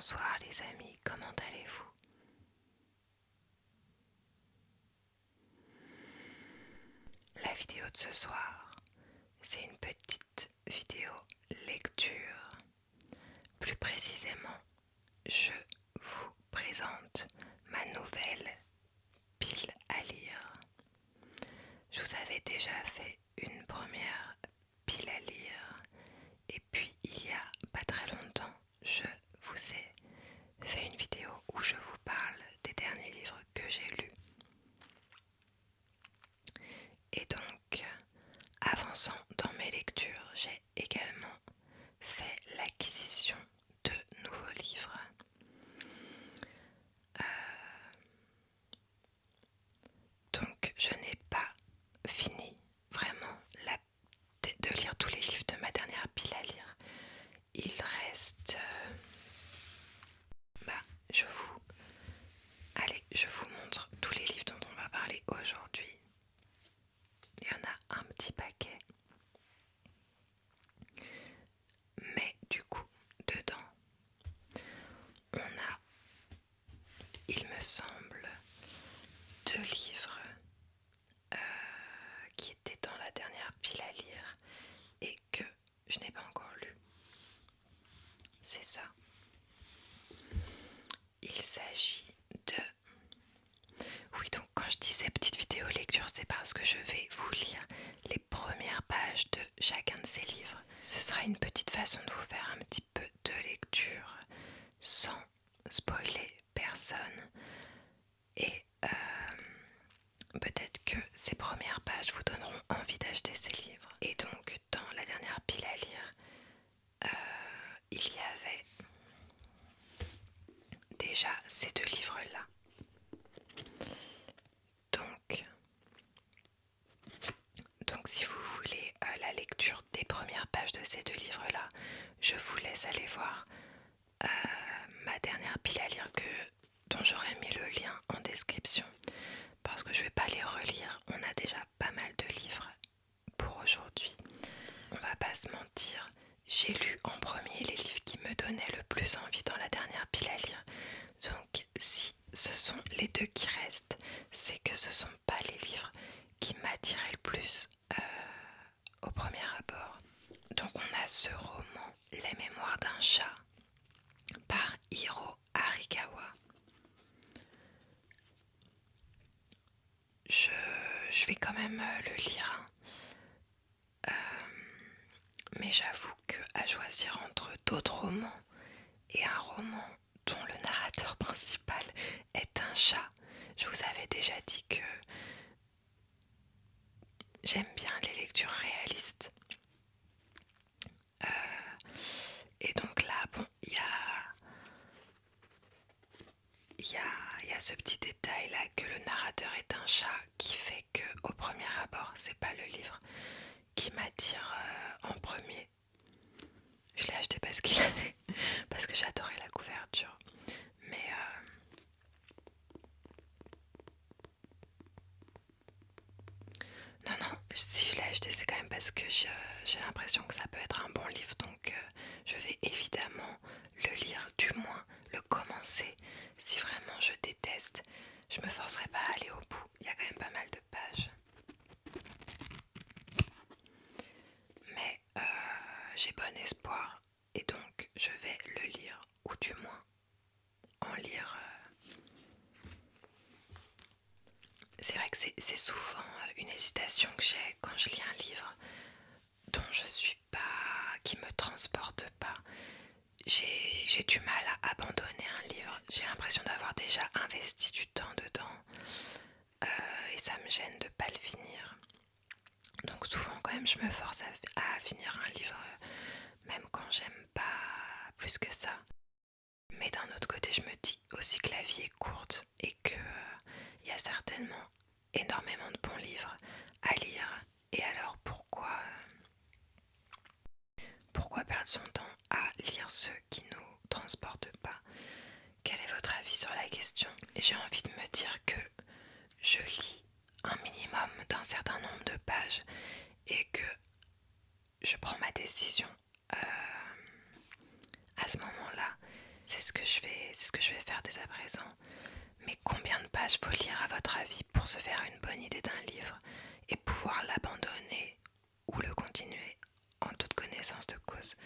Bonsoir les amis, comment allez-vous? La vidéo de ce soir, c'est une petite vidéo lecture. Plus précisément, je vous présente ma nouvelle pile à lire. Je vous avais déjà fait une première pile à lire et puis il y a pas très longtemps, je vous ai fait une vidéo où je vous parle des derniers livres que j'ai lus. Et donc, avançant dans mes lectures, j'ai également fait l'acquisition de nouveaux livres. Donc, je n'ai pas fini vraiment de lire tous les livres de ma dernière pile à lire. Il reste... je vous montre tous les livres dont on va parler aujourd'hui. Il y en a un petit paquet. Mais du coup, dedans, on a, il me semble, 2 livres qui étaient dans la dernière pile à lire et que je n'ai pas encore lu. C'est ça. Il s'agit de... Oui, donc quand je disais petite vidéo lecture, c'est parce que je vais vous lire les premières pages de chacun de ces livres. Ce sera une petite façon de vous faire un petit peu de lecture sans spoiler personne. Et peut-être que ces premières pages vous donneront envie d'acheter ces livres. Et donc, dans la dernière pile à lire, il y avait déjà ces 2 livres-là. Donc si vous voulez la lecture des premières pages de ces 2 livres-là, je vous laisse aller voir ma dernière pile à lire dont j'aurais mis le lien en description. Parce que je ne vais pas les relire, on a déjà pas mal de livres pour aujourd'hui. On va pas se mentir, j'ai lu en premier les livres qui me donnaient le plus envie dans la dernière pile à lire. Donc si ce sont les 2 qui restent, c'est que ce ne sont pas les livres qui m'attiraient le plus au premier abord. Donc on a ce roman Les Mémoires d'un chat par Hiro Arikawa. Je vais quand même le lire, mais j'avoue qu'à choisir entre d'autres romans et un roman dont le narrateur principal est un chat, je vous avais déjà dit que j'aime bien les lectures réalistes. Et donc là, bon, il y a ce petit détail là que le narrateur est un chat qui fait que au premier abord, c'est pas le livre qui m'attire en premier. Je l'ai acheté parce que j'adorais la couverture. Mais non, si je l'ai acheté, c'est quand même parce que j'ai l'impression que ça peut être un bon livre. Donc je vais évidemment le lire, du moins le commencer. Si vraiment je déteste, je me forcerai pas à aller au bout. Il y a quand même pas mal de pages. Mais j'ai bon espoir et donc je vais le lire, ou du moins en lire. C'est vrai que c'est souvent une hésitation que j'ai quand je lis un livre dont je suis pas, qui me transporte pas. J'ai du mal à abandonner un livre. J'ai l'impression d'avoir déjà investi du temps dedans et ça me gêne de pas le finir. Donc souvent quand même je me force à finir un livre même quand j'aime pas plus que ça. Mais d'un autre côté je me dis aussi que la vie est courte et que y a certainement énormément de bons livres à lire. Et alors pourquoi perdre son temps à lire ceux qui nous transportent pas? Quel est votre avis sur la question? J'ai envie de me dire que je lis un minimum d'un certain nombre de pages et que je prends ma décision à ce moment-là. c'est ce que je vais faire dès à présent. Mais combien de pages faut lire à votre avis pour se faire une bonne idée d'un livre et pouvoir l'abandonner ou le continuer en toute connaissance de cause?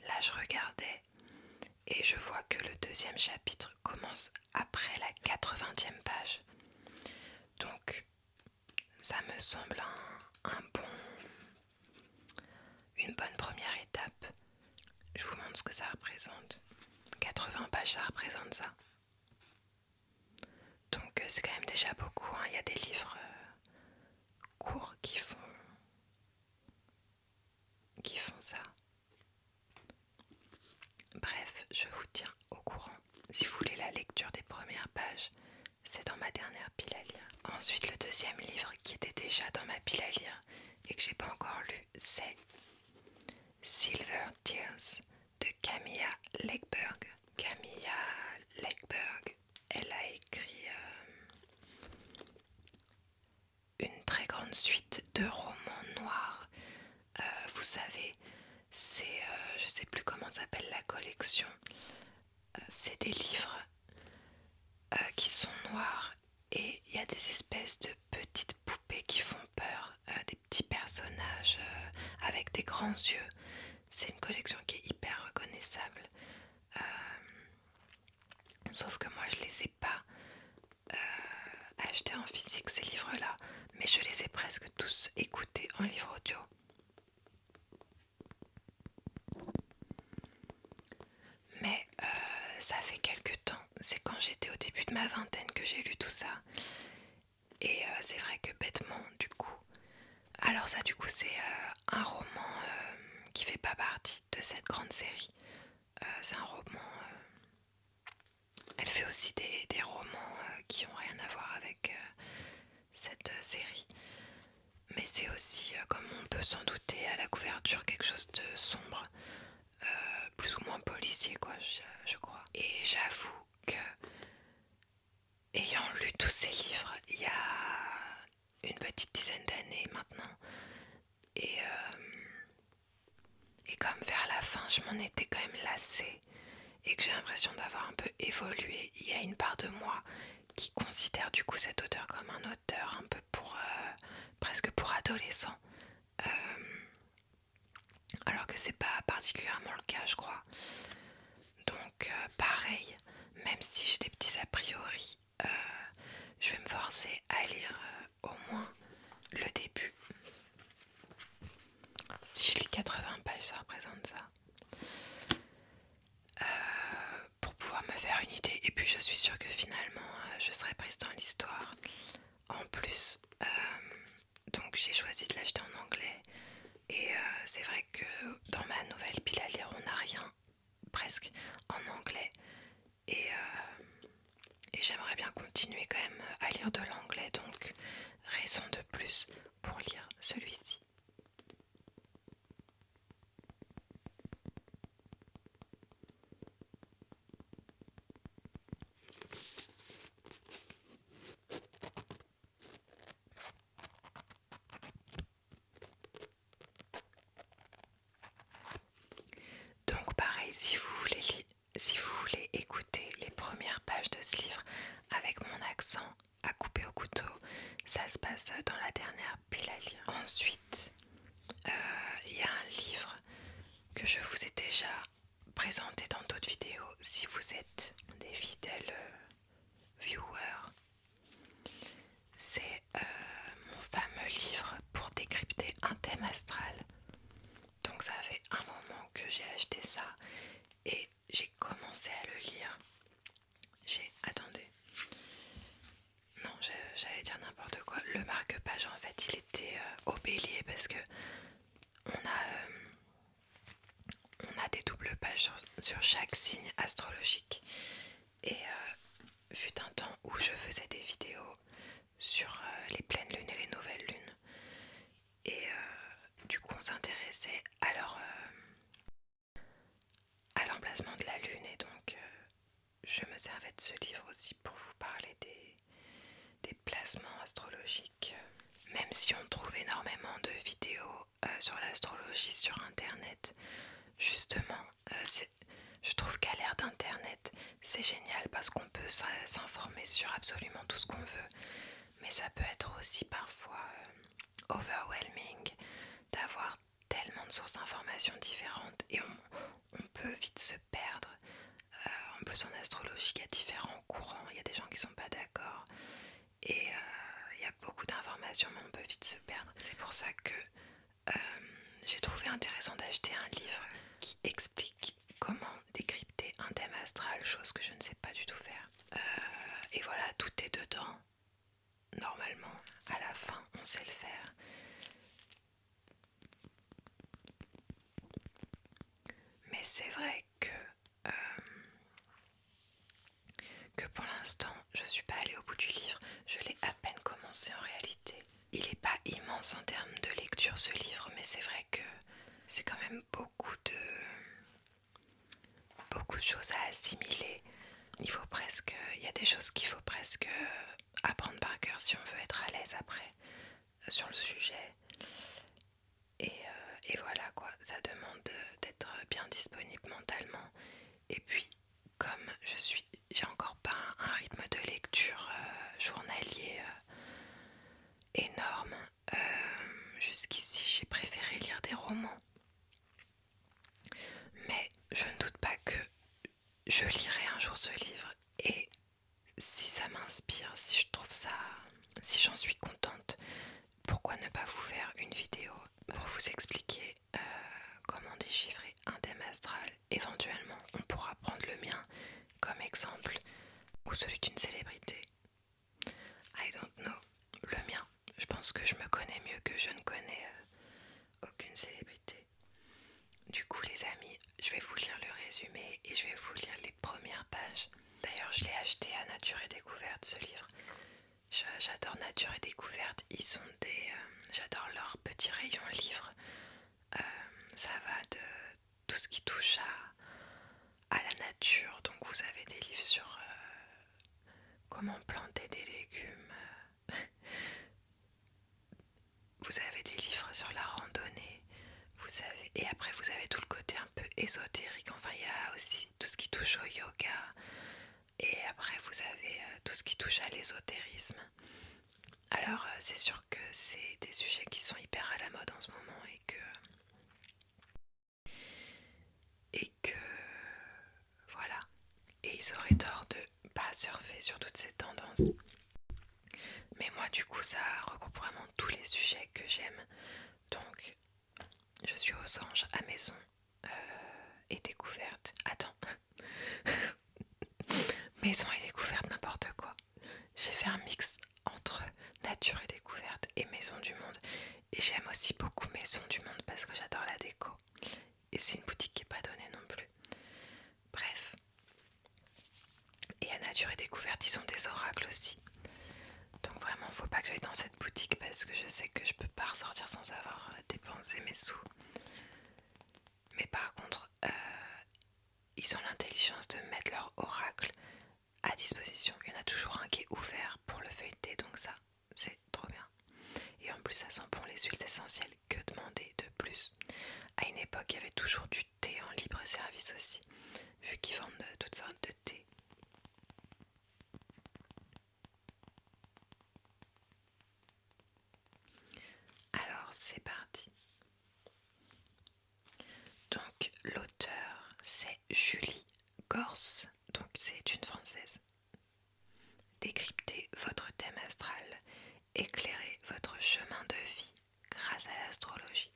Là je regardais et je vois que le deuxième chapitre commence après la 80e page. Donc ça me semble une bonne première étape. Je vous montre ce que ça représente. 80 pages, ça représente ça. Donc c'est quand même déjà beaucoup, hein. Il y a des livres courts qui font ça. Bref, je vous tiens au courant. Si vous voulez la lecture des premières pages, c'est dans ma dernière pile à lire. Ensuite, le deuxième livre qui était déjà dans ma pile à lire et que j'ai pas encore lu, c'est Silver Tears de Camilla Legberg. Camilla Legberg, elle a écrit une très grande suite de romans noirs. Vous savez, c'est, je sais plus comment s'appelle la collection. C'est des livres qui sont noirs et il y a des espèces de petites poupées qui font peur, des petits personnages avec des grands yeux. C'est une collection qui est hyper reconnaissable. Sauf que moi je les ai pas achetés en physique ces livres-là, mais je les ai presque tous écoutés en livre audio. Mais ça fait quelques temps, c'est quand j'étais au début de ma vingtaine que j'ai lu tout ça. Et c'est vrai que bêtement, du coup. Alors ça, du coup, c'est un roman qui fait pas partie de cette grande série. C'est un roman. Elle fait aussi des romans qui ont rien à voir avec cette série. Mais c'est aussi, comme on peut s'en douter, à la couverture quelque chose de sombre, plus ou moins policier, quoi, je crois. Et j'avoue que, ayant lu tous ces livres il y a une petite dizaine d'années maintenant, et comme vers la fin je m'en étais quand même lassée et que j'ai l'impression d'avoir un peu évolué, il y a une part de moi qui considère du coup cet auteur comme un auteur un peu pour presque pour adolescent, alors que c'est pas particulièrement le cas, je crois. Donc pareil, même si j'ai des petits a priori, je vais me forcer à lire au moins le début. Si je lis 80 pages, ça représente ça. Pour pouvoir me faire une idée. Et puis je suis sûre que finalement, je serai prise dans l'histoire. En plus, donc j'ai choisi de l'acheter en anglais. Et c'est vrai que dans ma nouvelle pile à lire, on n'a rien, presque, en anglais. Et j'aimerais bien continuer quand même à lire de l'anglais. Donc, raison de plus pour lire celui-ci. Donc pareil, si vous voulez écouter les premières pages de ce livre avec mon accent à couper au couteau, ça se passe dans la dernière pile à lire. Ensuite, il y a un livre que je vous ai déjà présenté dans d'autres vidéos si vous êtes des fidèles viewers. C'est mon fameux livre pour décrypter un thème astral. Donc ça fait un moment que j'ai acheté ça et j'ai commencé à le lire. Attendez. Non, j'allais dire n'importe quoi. Le marque-page, en fait, il était au bélier parce que on a des doubles pages sur chaque signe astrologique. Et fut un temps où je faisais des vidéos sur les pleines lunes et les nouvelles lunes. Et du coup, on s'intéressait à l'emplacement de la lune. Et donc, je me servais de ce livre aussi pour vous parler des placements astrologiques. Même si on trouve énormément de vidéos sur l'astrologie sur internet, justement, Je trouve qu'à l'ère d'internet, c'est génial parce qu'on peut s'informer sur absolument tout ce qu'on veut, mais ça peut être aussi parfois overwhelming d'avoir tellement de sources d'informations différentes et on peut vite se perdre. En plus en astrologie, il y a différents courants, il y a des gens qui sont pas d'accord et il y a beaucoup d'informations mais on peut vite se perdre. C'est pour ça que j'ai trouvé intéressant d'acheter un livre qui explique comment décrypter un thème astral, chose que je ne sais pas du tout faire. Et voilà, tout est dedans. Normalement, à la fin, on sait le faire. Mais c'est vrai que pour l'instant, je ne suis pas allée au bout du livre. Je l'ai à peine commencé en réalité. Il n'est pas immense en termes de lecture ce livre, mais c'est vrai que c'est quand même beaucoup de choses à assimiler. Il y a des choses qu'il faut presque apprendre par cœur si on veut être à l'aise après sur le sujet. Et voilà quoi, ça demande d'être bien disponible mentalement. Et puis, comme j'ai encore pas un rythme de lecture journalier énorme, jusqu'ici j'ai préféré lire des romans. Mais je ne doute pas que je lirai un jour ce livre et si ça m'inspire, si j'en suis contente, pourquoi ne pas vous faire une vidéo pour vous expliquer comment déchiffrer un thème astral. Éventuellement, on pourra prendre le mien comme exemple ou celui d'une célébrité. I don't know. Le mien. Je pense que je me connais mieux que je ne connais aucune célébrité. Du coup, les amis, je vais vous lire le résumé et je vais vous lire les premières pages. D'ailleurs, je l'ai acheté à Nature et Découverte, ce livre. J'adore Nature et Découverte. J'adore leur petit rayon livre. Ça va de tout ce qui touche à la nature. Donc vous avez des livres sur comment planter des légumes. Vous avez des livres sur la randonnée. Et après vous avez tout le côté un peu ésotérique. Enfin, il y a aussi tout ce qui touche au yoga. Et après vous avez tout ce qui touche à l'ésotérisme. Alors c'est sûr que c'est des sujets qui sont hyper à la mode en ce moment et que voilà. Et ils auraient tort de pas surfer sur toutes ces tendances. Mais moi du coup ça regroupe vraiment tous les sujets que j'aime. Donc je suis aux anges à maison et découverte. Attends. Maison et découverte, n'importe quoi. J'ai fait un mix entre nature et découverte et maison du monde. Et j'aime aussi beaucoup maison du monde parce que j'adore la déco. Et c'est une boutique qui n'est pas donnée non plus. Bref. Et à nature et découverte, ils ont des oracles aussi. Donc vraiment, faut pas que j'aille dans cette boutique parce que je sais que je peux pas ressortir sans avoir dépensé mes sous. Mais par contre, ils ont l'intelligence de mettre leur oracle à disposition. Il y en a toujours un qui est ouvert pour le feuilleter, donc ça, c'est trop bien. Et en plus, ça sent bon les huiles essentielles. Que demander de plus? À une époque, il y avait toujours du thé en libre service aussi, vu qu'ils vendent toutes sortes de thé. Alors, c'est parti. Donc, l'auteur, c'est Julie Gorce, donc c'est une Française. Décryptez votre thème astral, éclairez votre chemin de vie grâce à l'astrologie.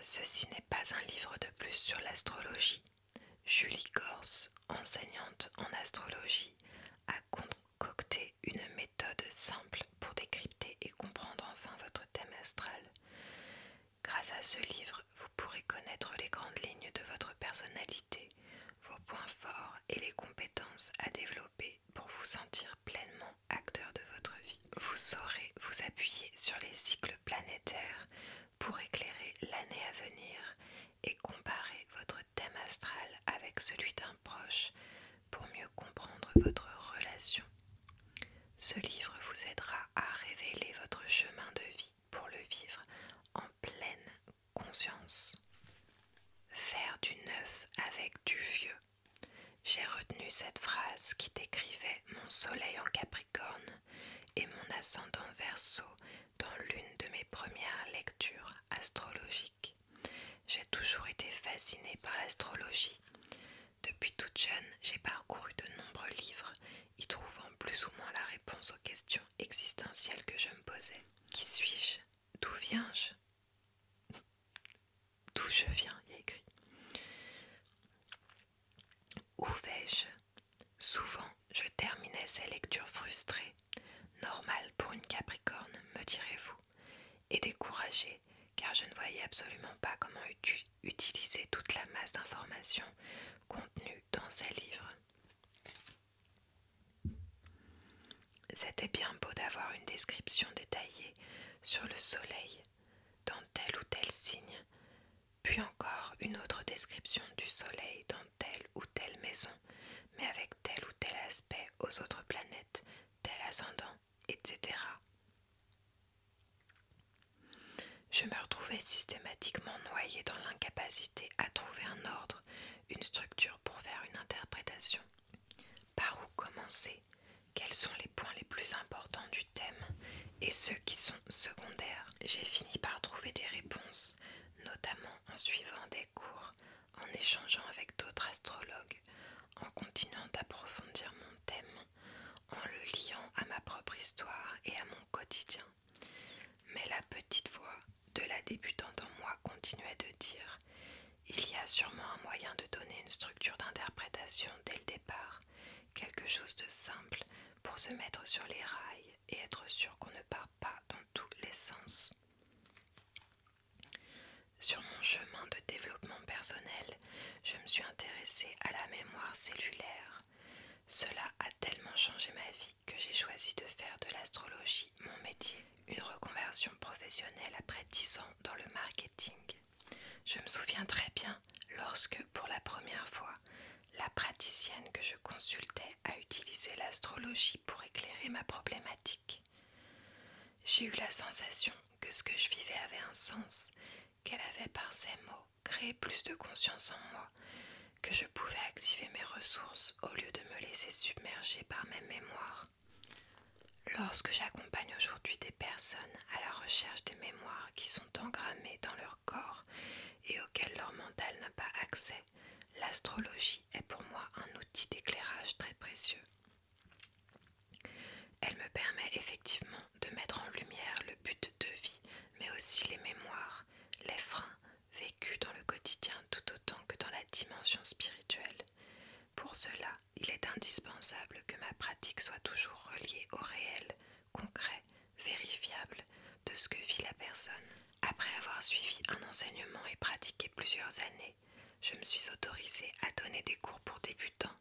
Ceci n'est pas un livre de plus sur l'astrologie. Julie Gorce, enseignante en astrologie, a concocté une méthode simple pour décrypter et comprendre enfin votre thème astral. Grâce à ce livre, vous pourrez connaître les grandes lignes de votre personnalité, vos points forts et les compétences à développer pour vous sentir pleinement acteur de votre vie. Vous saurez vous appuyer sur les cycles planétaires pour éclairer l'année à venir et comparer votre thème astral avec celui d'un proche pour mieux comprendre votre relation. Ce livre vous aidera à révéler votre chemin de vie pour le vivre en pleine conscience. Faire du neuf avec du vieux. J'ai retenu cette phrase qui décrivait mon soleil en Capricorne et mon ascendant Verseau dans l'une de mes premières lectures astrologiques. J'ai toujours été fascinée par l'astrologie. Depuis toute jeune, j'ai parcouru de nombreux livres, y trouvant plus ou moins la réponse aux questions existentielles que je me posais. Qui suis-je? D'où viens-je? D'où je viens, il y a écrit. Où vais-je? Souvent, je terminais ces lectures frustrées, normal pour une Capricorne, me direz-vous, et découragée, car je ne voyais absolument pas comment utiliser toute la masse d'informations contenues dans ces livres. C'était bien beau d'avoir une description détaillée sur le soleil dans tel ou tel signe, puis encore une autre description du soleil dans telle ou telle maison, mais avec tel ou tel aspect aux autres planètes, tel ascendant, etc. Je me retrouvais systématiquement noyée dans l'incapacité à trouver un ordre, une structure pour faire une interprétation. Par où commencer? Quels sont les points les plus importants du thème et ceux qui sont secondaires? J'ai fini par trouver des réponses, notamment en suivant des cours, en échangeant avec d'autres astrologues, en continuant d'approfondir mon thème, en le liant à ma propre histoire et à mon quotidien. Mais la petite voix de la débutante en moi continuait de dire « Il y a sûrement un moyen de donner une structure d'interprétation dès le départ, quelque chose de simple pour se mettre sur les rails et être sûr qu'on ne part pas dans tous les sens. » Sur mon chemin de développement personnel, je me suis intéressée à la mémoire cellulaire. Cela a tellement changé ma vie que j'ai choisi de faire de l'astrologie mon métier, une reconversion professionnelle après 10 ans dans le marketing. Je me souviens très bien lorsque, pour la première fois, la praticienne que je consultais a utilisé l'astrologie pour éclairer ma problématique. J'ai eu la sensation que ce que je vivais avait un sens, qu'elle avait par ses mots créé plus de conscience en moi, que je pouvais activer mes ressources au lieu de me laisser submerger par mes mémoires. Lorsque j'accompagne aujourd'hui des personnes à la recherche des mémoires qui sont engrammées dans leur corps et auxquelles leur mental n'a pas accès, l'astrologie est pour moi un outil d'éclairage très précieux. Elle me permet effectivement de mettre en lumière le but de vie, mais aussi les mémoires, les freins vécus dans le quotidien tout autant que dans la dimension spirituelle. Pour cela, il est indispensable que ma pratique soit toujours reliée au réel, concret, vérifiable de ce que vit la personne. Après avoir suivi un enseignement et pratiqué plusieurs années, je me suis autorisée à donner des cours pour débutants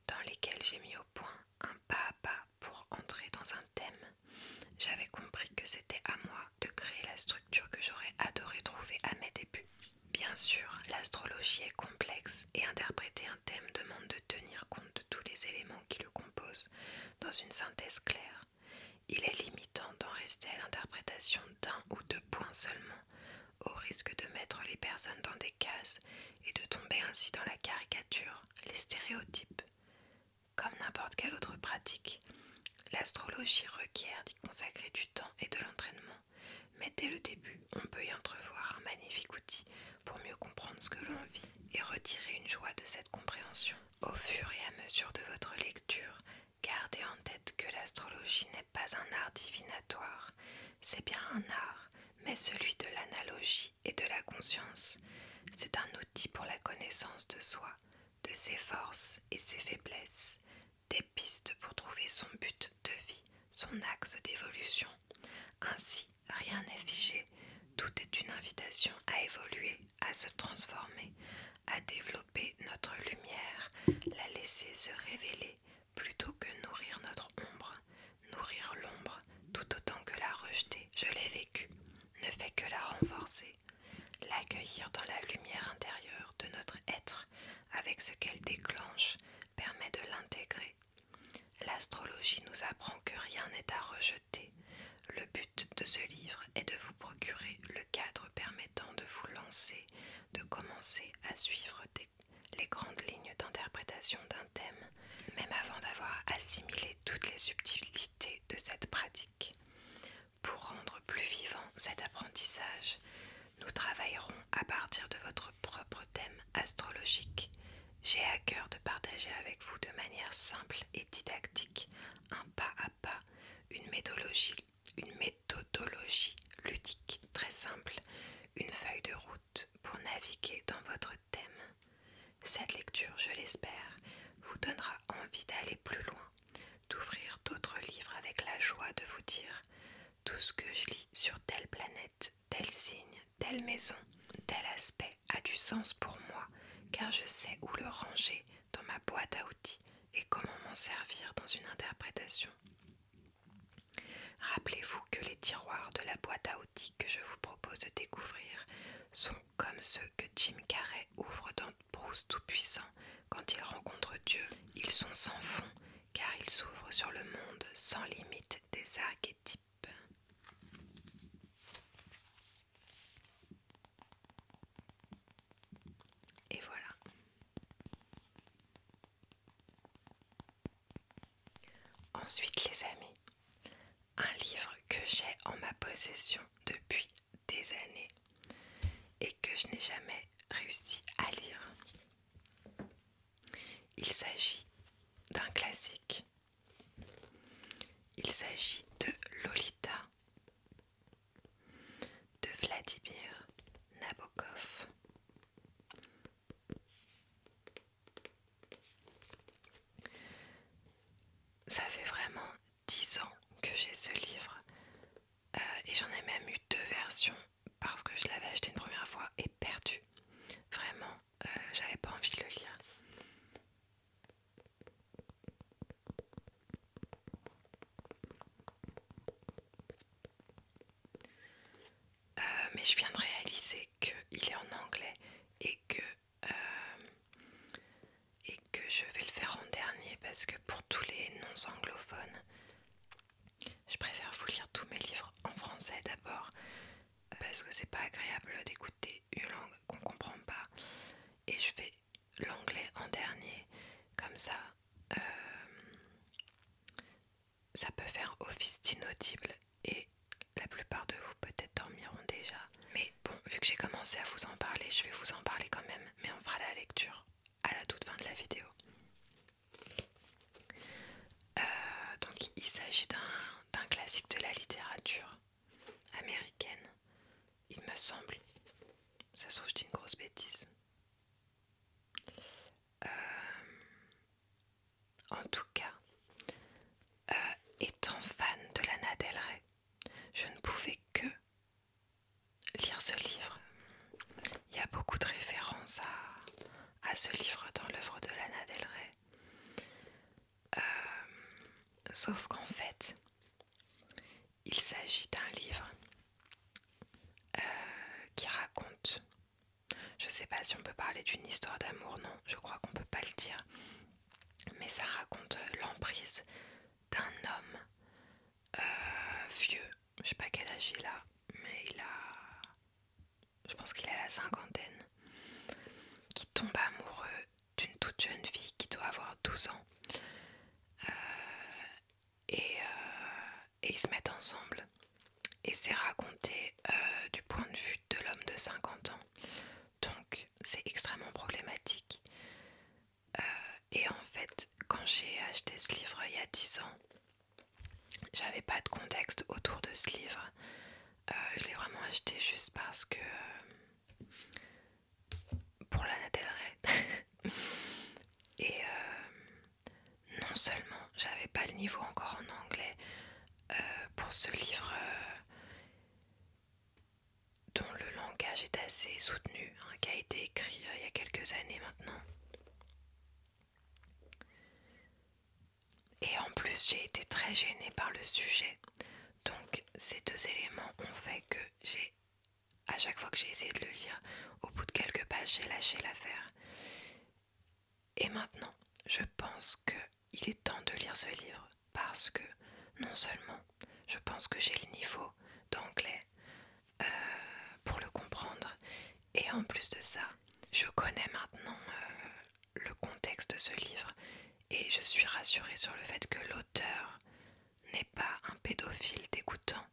dans lesquels j'ai mis au point un pas à pas pour entrer dans un thème. J'avais compris que c'était à moi de créer la structure que j'aurais adoré trouver à mes débuts. Bien sûr, l'astrologie est complexe et interpréter un thème demande de tenir compte de tous les éléments qui le composent dans une synthèse claire. Il est limitant d'en rester à l'interprétation d'un ou deux points seulement, au risque de mettre les personnes dans des cases et de tomber ainsi dans la caricature, les stéréotypes. Comme n'importe quelle autre pratique, l'astrologie requiert d'y consacrer du temps et de l'entraînement, mais dès le début, on peut y entrevoir un magnifique outil pour mieux comprendre ce que l'on vit et retirer une joie de cette compréhension. Au fur et à mesure de votre lecture, gardez en tête que l'astrologie n'est pas un art divinatoire, c'est bien un art, mais celui de l'analogie et de la conscience. C'est un outil pour la connaissance de soi, de ses forces et ses faiblesses, des pistes pour trouver son but de vie, son axe d'évolution. Ainsi, rien n'est figé, tout est une invitation à évoluer, à se transformer, à développer notre lumière, la laisser se révéler plutôt que nourrir notre ombre. Nourrir l'ombre tout autant que la rejeter, je l'ai vécu, ne fait que la renforcer. L'accueillir dans la lumière intérieure de notre être avec ce qu'elle déclenche permet de l'intégrer. L'astrologie nous apprend que rien n'est à rejeter. Le but de ce livre est de vous procurer le cadre permettant de vous lancer, de commencer à suivre les grandes lignes d'interprétation d'un thème, même avant d'avoir assimilé toutes les subtilités de cette pratique. Pour rendre plus vivant cet apprentissage, nous travaillerons à partir de votre propre thème astrologique. J'ai à cœur de partager avec vous de manière simple et didactique, un pas à pas, une méthodologie ludique très simple, une feuille de route pour naviguer dans votre thème. Cette lecture, je l'espère, vous donnera envie d'aller plus loin, d'ouvrir d'autres livres avec la joie de vous dire tout ce que je lis sur telle planète, tel signe, telle maison, tel aspect a du sens pour moi, car je sais où le ranger dans ma boîte à outils et comment m'en servir dans une interprétation. Rappelez-vous que les tiroirs de la boîte à outils que je vous propose de découvrir sont comme ceux que Jim Carrey ouvre dans Bruce Tout-Puissant quand il rencontre Dieu. Ils sont sans fond car ils s'ouvrent sur le monde sans limite des archétypes. Et voilà. Ensuite les amis, un livre que j'ai en ma possession depuis des années et que je n'ai jamais réussi à lire. Il s'agit d'un classique. Il s'agit de Lolita de Vladimir Nabokov. Ça fait vraiment 10 ans que j'ai ce livre et j'en ai même eu 2 versions parce que je l'avais acheté une première fois et perdu. Vraiment, j'avais pas envie de le lire. Mais je viens de réaliser qu'il est en anglais et que je vais le faire en dernier parce que pour tous les non-anglophones, je préfère vous lire tous mes livres en français d'abord parce que c'est pas agréable d'écouter une langue qu'on comprend pas et je fais l'anglais en dernier comme ça. Ça peut faire office d'inaudible et la plupart de vous peut-être dormiront déjà. Mais bon, vu que j'ai commencé à vous en parler, je vais vous en parler quand même, mais on fera la lecture à la toute fin de la vidéo. Donc il s'agit d'un classique de la littérature américaine, il me semble. Ça se trouve, je dis une grosse bêtise. En tout cas, étant fan de Lana Del Rey, je ne pouvais que lire ce livre. Il y a beaucoup de références à ce livre dans l'œuvre de Lana Del Rey. Sauf qu'en fait, il s'agit d'un livre qui raconte, je sais pas si on peut parler d'une histoire d'amour, non, je crois qu'on peut pas le dire, mais ça raconte l'emprise d'un homme vieux, je sais pas quel âge il a, mais je pense qu'il a la cinquantaine, qui tombe amoureux d'une toute jeune fille qui doit avoir 12 ans. Et ils se mettent ensemble. Et c'est raconté du point de vue de l'homme de 50 ans. Donc c'est extrêmement problématique. Et en fait, quand j'ai acheté ce livre il y a 10 ans, j'avais pas de contexte autour de ce livre. Je l'ai vraiment acheté juste parce que pour Lana Del Rey. Et non seulement j'avais pas le niveau encore en anglais pour ce livre dont le langage est assez soutenu, hein, qui a été écrit il y a quelques années maintenant. Et en plus j'ai été très gênée par le sujet. Donc ces 2 éléments ont fait que à chaque fois que j'ai essayé de le lire, au bout de quelques pages, j'ai lâché l'affaire. Et maintenant, je pense qu'il est temps de lire ce livre parce que non seulement Je pense que j'ai le niveau d'anglais pour le comprendre. Et en plus de ça, je connais maintenant le contexte de ce livre et je suis rassurée sur le fait que l'auteur n'est pas un pédophile dégoûtant.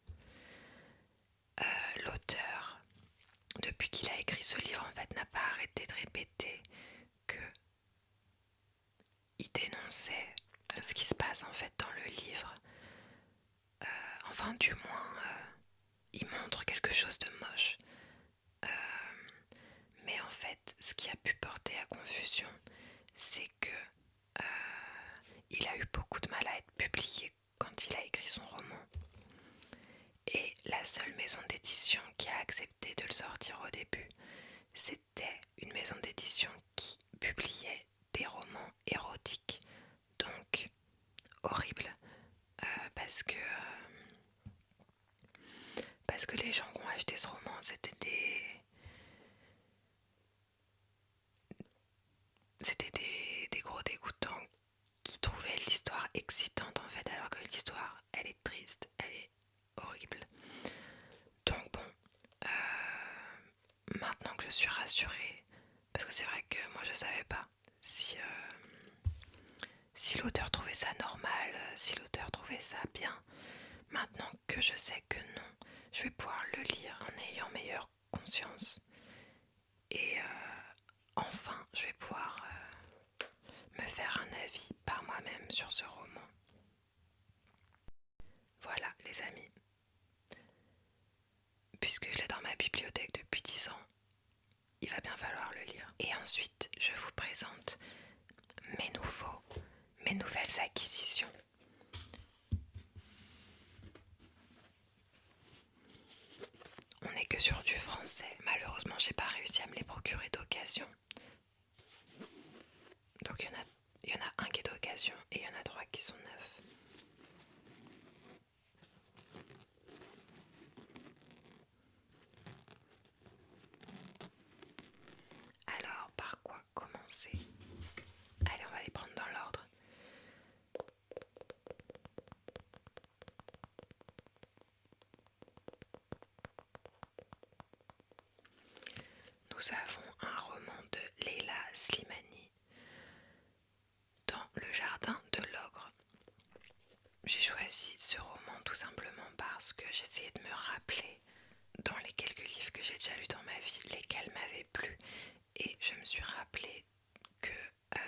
L'auteur, depuis qu'il a écrit ce livre, en fait, n'a pas arrêté de répéter que il dénonçait ce qui se passe en fait dans le livre. Enfin, du moins, il montre quelque chose de moche. Mais en fait, ce qui a pu porter à confusion, c'est que il a eu beaucoup de mal à être publié quand il a écrit son roman. Et la seule maison d'édition qui a accepté de le sortir au début, c'était une maison d'édition qui publiait des romans érotiques. Donc, horrible. Parce que les gens qui ont acheté ce roman, c'était des gros dégoûtants qui trouvaient l'histoire excitante en fait, alors que l'histoire, elle est triste, elle est horrible. Donc bon, maintenant que je suis rassurée, parce que c'est vrai que moi je savais pas si l'auteur trouvait ça normal, si l'auteur trouvait ça bien. Maintenant que je sais que non, je vais pouvoir le lire en ayant meilleure conscience. Et enfin, je vais pouvoir me faire un avis par moi-même sur ce roman. Voilà les amis. Puisque je l'ai dans ma bibliothèque depuis 10 ans, il va bien falloir le lire. Et ensuite, je vous présente mes nouvelles acquisitions. On n'est que sur du français. Malheureusement, j'ai pas réussi à me les procurer d'occasion. Donc il y en a un qui est d'occasion et il y en a 3 qui sont neufs. Alors, par quoi commencer? Allez, on va les prendre dans l'ordre. Nous avons un roman de Leila Slimani, Dans le jardin de l'ogre. J'ai choisi ce roman tout simplement parce que j'essayais de me rappeler dans les quelques livres que j'ai déjà lus dans ma vie lesquels m'avaient plu, et je me suis rappelé que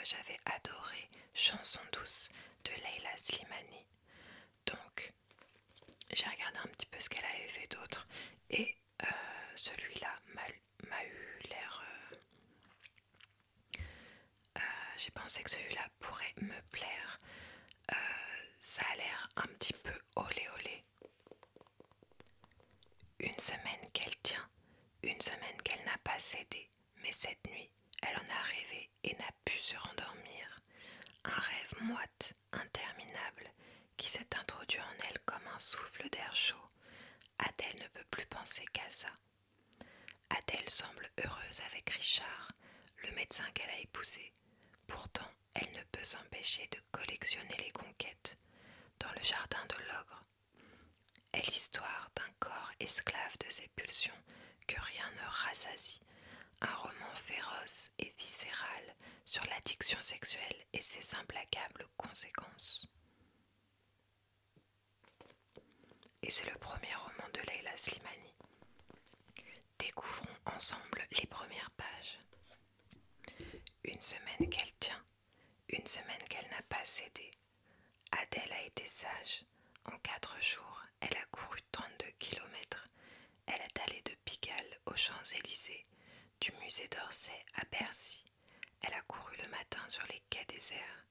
j'avais adoré Chanson douce de Leila Slimani. Donc j'ai regardé un petit peu ce qu'elle avait fait d'autre et celui-là m'a eu l'air... j'ai pensé que celui-là pourrait me plaire. Ça a l'air un petit peu olé olé. Une semaine qu'elle tient, une semaine qu'elle n'a pas cédé, mais cette nuit, elle en a rêvé et n'a pu se rendormir. Un rêve moite, interminable, qui s'est introduit en elle comme un souffle d'air chaud. Adèle ne peut plus penser qu'à ça. Adèle semble heureuse avec Richard, le médecin qu'elle a épousé. Pourtant, elle ne peut s'empêcher de collectionner les conquêtes. Dans le jardin de l'ogre est l'histoire d'un corps esclave de ses pulsions que rien ne rassasie. Un roman féroce et viscéral sur l'addiction sexuelle et ses implacables conséquences. Et c'est le premier roman de Leila Slimani. Découvrons ensemble les premières pages. Une semaine qu'elle tient, une semaine qu'elle n'a pas cédé. Adèle a été sage. En 4 jours, elle a couru 32 kilomètres. Elle est allée de Pigalle aux Champs-Élysées, du musée d'Orsay à Bercy. Elle a couru le matin sur les quais déserts,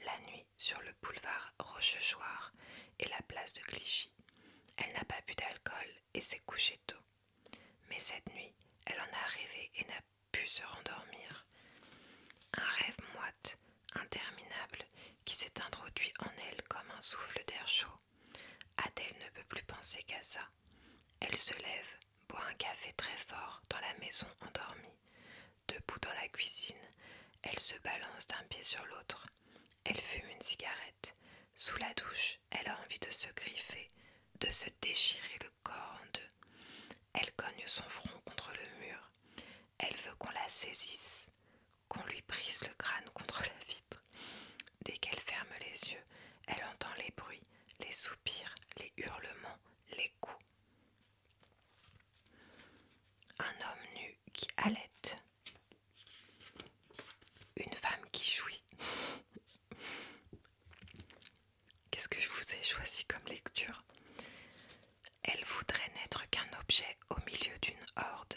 la nuit sur le boulevard Rochechouart et la place de Clichy. Elle n'a pas bu d'alcool et s'est couchée tôt. Mais cette nuit, elle en a rêvé et n'a pu se rendormir. Un rêve moite, interminable, qui s'est introduit en elle comme un souffle d'air chaud. Adèle ne peut plus penser qu'à ça. Elle se lève, boit un café très fort dans la maison endormie. Debout dans la cuisine, elle se balance d'un pied sur l'autre. Elle fume une cigarette. Sous la douche, elle a envie de se griffer, de de se déchirer le corps en deux. Elle cogne son front contre le mur. Elle veut qu'on la saisisse, qu'on lui brise le crâne contre la vitre. Dès qu'elle ferme les yeux, elle entend les bruits, les soupirs, les hurlements, les coups. Un homme nu qui halète. Une femme qui jouit. Qu'est-ce que je vous ai choisi comme lecture? Elle voudrait n'être qu'un objet au milieu d'une horde,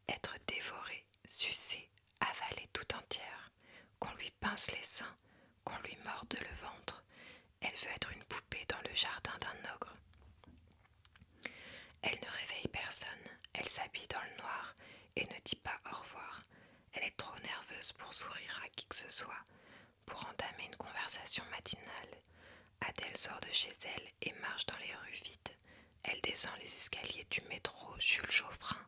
être dévorée, sucée, avalée tout entière, qu'on lui pince les seins, qu'on lui morde le ventre. Elle veut être une poupée dans le jardin d'un ogre. Elle ne réveille personne, elle s'habille dans le noir et ne dit pas au revoir. Elle est trop nerveuse pour sourire à qui que ce soit, pour entamer une conversation matinale. Adèle sort de chez elle et marche dans les rues vides. Elle descend les escaliers du métro Jules Geoffrin,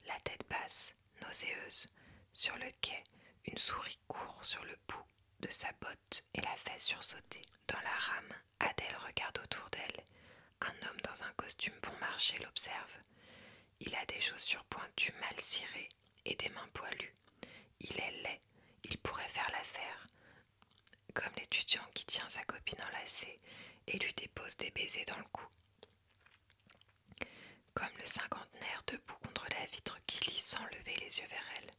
la tête basse, nauséeuse. Sur le quai, une souris court sur le bout de sa botte et la fait sursauter. Dans la rame, Adèle regarde autour d'elle. Un homme dans un costume bon marché l'observe. Il a des chaussures pointues mal cirées et des mains poilues. Il est laid, il pourrait faire l'affaire. Comme l'étudiant qui tient sa copine enlacée et lui dépose des baisers dans le cou. Comme le cinquantenaire debout contre la vitre qui lit sans lever les yeux vers elle.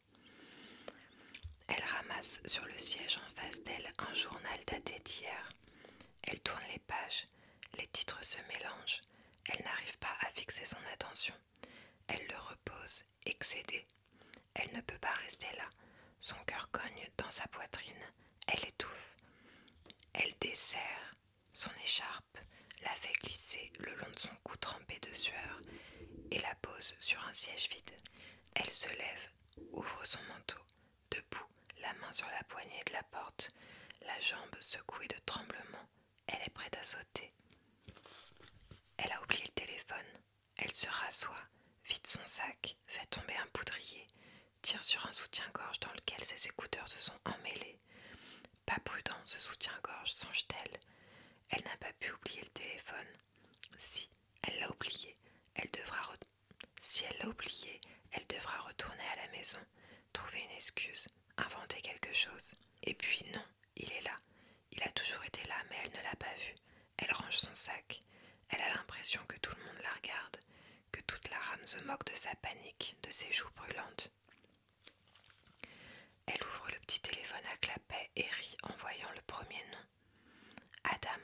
Elle ramasse sur le siège en face d'elle un journal daté d'hier. Elle tourne les pages, les titres se mélangent. Elle n'arrive pas à fixer son attention. Elle le repose, excédée. Elle ne peut pas rester là. Son cœur cogne dans sa poitrine. Elle étouffe. Elle desserre son écharpe, la fait glisser le long de son cou trempé de sueur et la pose sur un siège vide. Elle se lève, ouvre son manteau, debout, la main sur la poignée de la porte, la jambe secouée de tremblement. Elle est prête à sauter. Elle a oublié le téléphone. Elle se rassoit, vide son sac, fait tomber un poudrier, tire sur un soutien-gorge dans lequel ses écouteurs se sont emmêlés. Pas prudent ce soutien-gorge, songe-t-elle. Elle n'a pas pu oublier le téléphone. Si elle l'a oublié, elle devra retourner à la maison, trouver une excuse, inventer quelque chose. Et puis non, il est là. Il a toujours été là, mais elle ne l'a pas vu. Elle range son sac. Elle a l'impression que tout le monde la regarde, que toute la rame se moque de sa panique, de ses joues brûlantes. Elle ouvre le petit téléphone à clapet et rit en voyant le premier nom. Adam.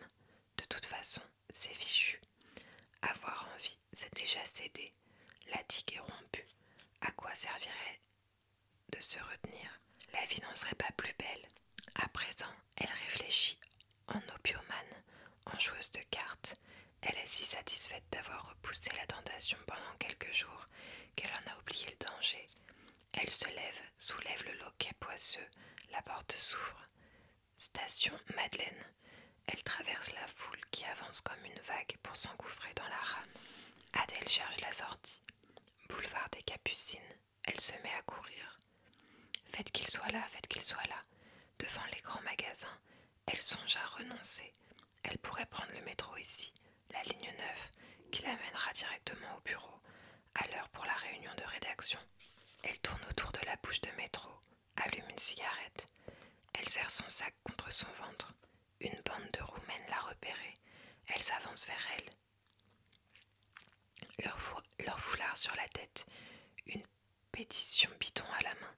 De toute façon, c'est fichu. Avoir envie, c'est déjà cédé. La digue est rompue. À quoi servirait de se retenir? La vie n'en serait pas plus belle. À présent, elle réfléchit en opiomane, en joueuse de cartes. Elle est si satisfaite d'avoir repoussé la tentation pendant quelques jours qu'elle en a oublié le danger. Elle se lève, soulève le loquet poisseux, la porte s'ouvre. Station Madeleine. Elle traverse la foule qui avance comme une vague pour s'engouffrer dans la rame. Adèle cherche la sortie. Boulevard des Capucines. Elle se met à courir. Faites qu'il soit là, faites qu'il soit là. Devant les grands magasins, elle songe à renoncer. Elle pourrait prendre le métro ici, la ligne 9, qui l'amènera directement au bureau, à l'heure pour la réunion de rédaction. Elle tourne autour de la bouche de métro, allume une cigarette. Elle serre son sac contre son ventre. Une bande de Roumaines l'a repérée. Elle s'avance vers elle. Leur foulard sur la tête, une pétition bidon à la main.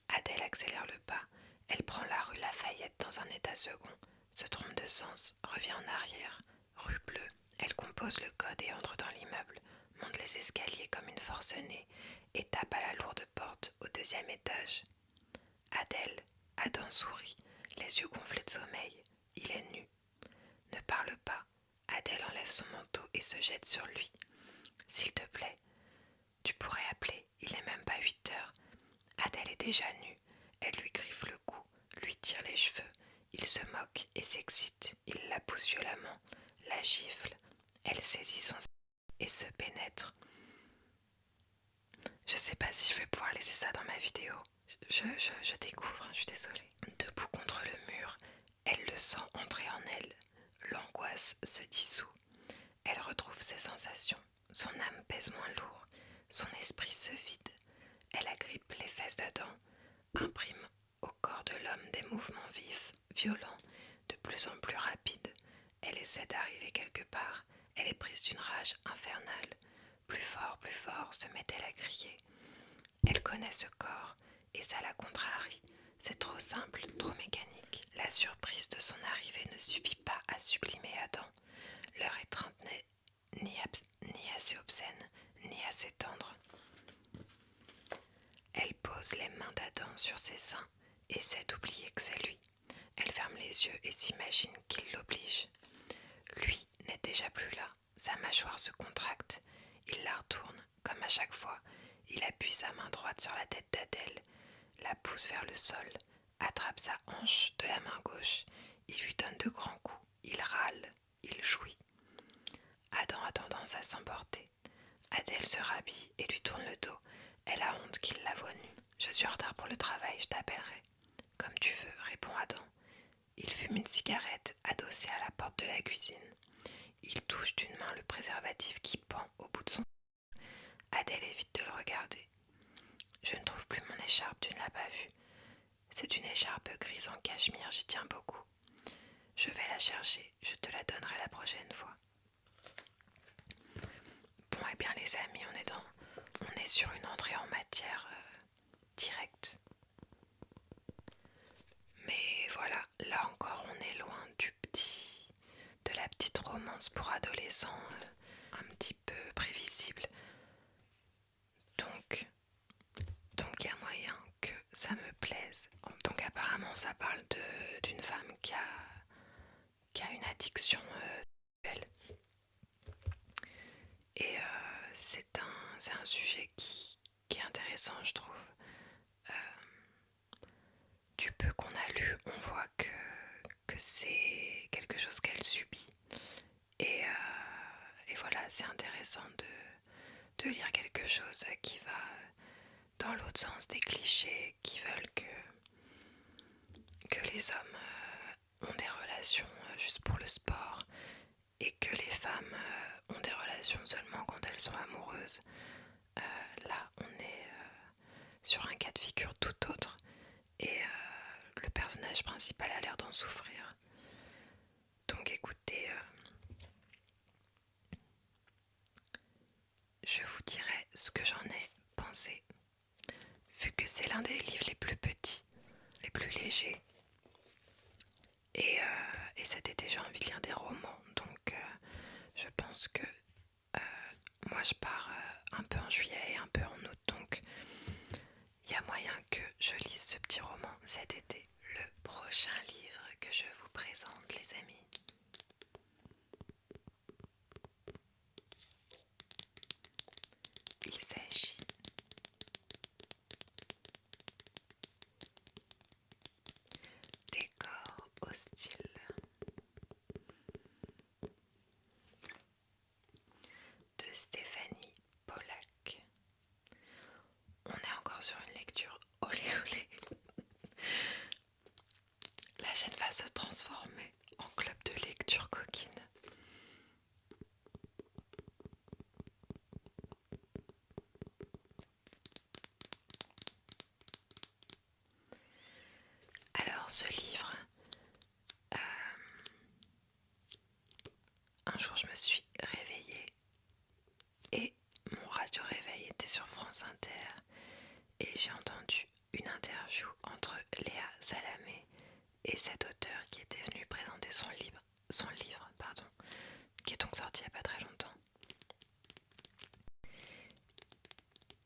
Adèle accélère le pas. Elle prend la rue Lafayette dans un état second, se trompe de sens, revient en arrière. Rue Bleue. Elle compose le code et entre dans l'immeuble, monte les escaliers comme une forcenée et tape à la lourde porte au deuxième étage. Adèle, Adam sourit, les yeux gonflés de sommeil. Il est nu. Ne parle pas. Adèle enlève son manteau et se jette sur lui. S'il te plaît, tu pourrais appeler, il n'est même pas 8 heures. Adèle est déjà nue. Elle lui griffe le cou, lui tire les cheveux. Il se moque et s'excite. Il la pousse violemment, la gifle. Elle saisit son sac et se pénètre. Je sais pas si je vais pouvoir laisser ça dans ma vidéo. Je découvre, je suis désolée. Debout contre le mur, elle le sent entrer en elle. L'angoisse se dissout. Elle retrouve ses sensations, son âme pèse moins lourd, son esprit se vide. Elle agrippe les fesses d'Adam, imprime au corps de l'homme des mouvements vifs, violents, de plus en plus rapides. Elle essaie d'arriver quelque part, elle est prise d'une rage infernale. Plus fort, se met-elle à crier. Elle connaît ce corps, et ça la contrarie. C'est trop simple, trop mécanique. La surprise de son arrivée ne suffit pas à sublimer Adam. Leur étreinte n'est ni assez obscène, ni assez tendre. Elle pose les mains d'Adam sur ses seins, essaie d'oublier que c'est lui. Elle ferme les yeux et s'imagine qu'il l'oblige. Lui n'est déjà plus là. Sa mâchoire se contracte. Il la retourne, comme à chaque fois. Il appuie sa main droite sur la tête d'Adèle, la pousse vers le sol, attrape sa hanche de la main gauche. Il lui donne de grands coups. Il râle, il jouit. Adam a tendance à s'emporter. Adèle se rhabille et lui tourne le dos. Elle a honte qu'il la voie nue. Je suis en retard pour le travail, je t'appellerai. Comme tu veux, répond Adam. Il fume une cigarette adossée à la porte de la cuisine. Il touche d'une main le préservatif qui pend au bout de son. Adèle évite de le regarder. Je ne trouve plus mon écharpe, tu ne l'as pas vue. C'est une écharpe grise en cachemire, j'y tiens beaucoup. Je vais la chercher, je te la donnerai la prochaine fois. Bon, eh bien les amis, on est sur une entrée en matière directe. Mais voilà, là encore on est loin de la petite romance pour adolescents un petit peu prévisible. Donc il y a moyen que ça me plaise. Donc apparemment ça parle d'une femme qui a une addiction sexuelle. Et c'est un sujet qui est intéressant, je trouve. Du peu qu'on a lu, on voit que c'est quelque chose qu'elle subit. Et voilà, c'est intéressant de lire quelque chose qui va dans l'autre sens des clichés qui veulent que les hommes ont des relations juste pour le sport et que les femmes ont des relations seulement quand elles sont amoureuses. Là, on est sur un cas de figure tout autre et le personnage principal a l'air d'en souffrir. Donc écoutez, je vous dirai ce que j'en ai pensé. Vu que c'est l'un des livres les plus petits, les plus légers, et cet été j'ai envie de lire des romans, donc je pense que moi je pars un peu en juillet et un peu en août, donc il y a moyen que je lise ce petit roman cet été. Le prochain livre que je vous présente, les amis, il s'agit des corps hostiles de Stéphanie Pollack. On est encore sur une lecture olé olé. La chaîne va se transformer en club de lecture coquine. Alors ce livre, un jour je me suis réveillée et mon radio réveil était sur France Inter et j'ai entendu une interview entre Léa Salamé et cet auteur qui était venu présenter son livre, qui est donc sorti il n'y a pas très longtemps.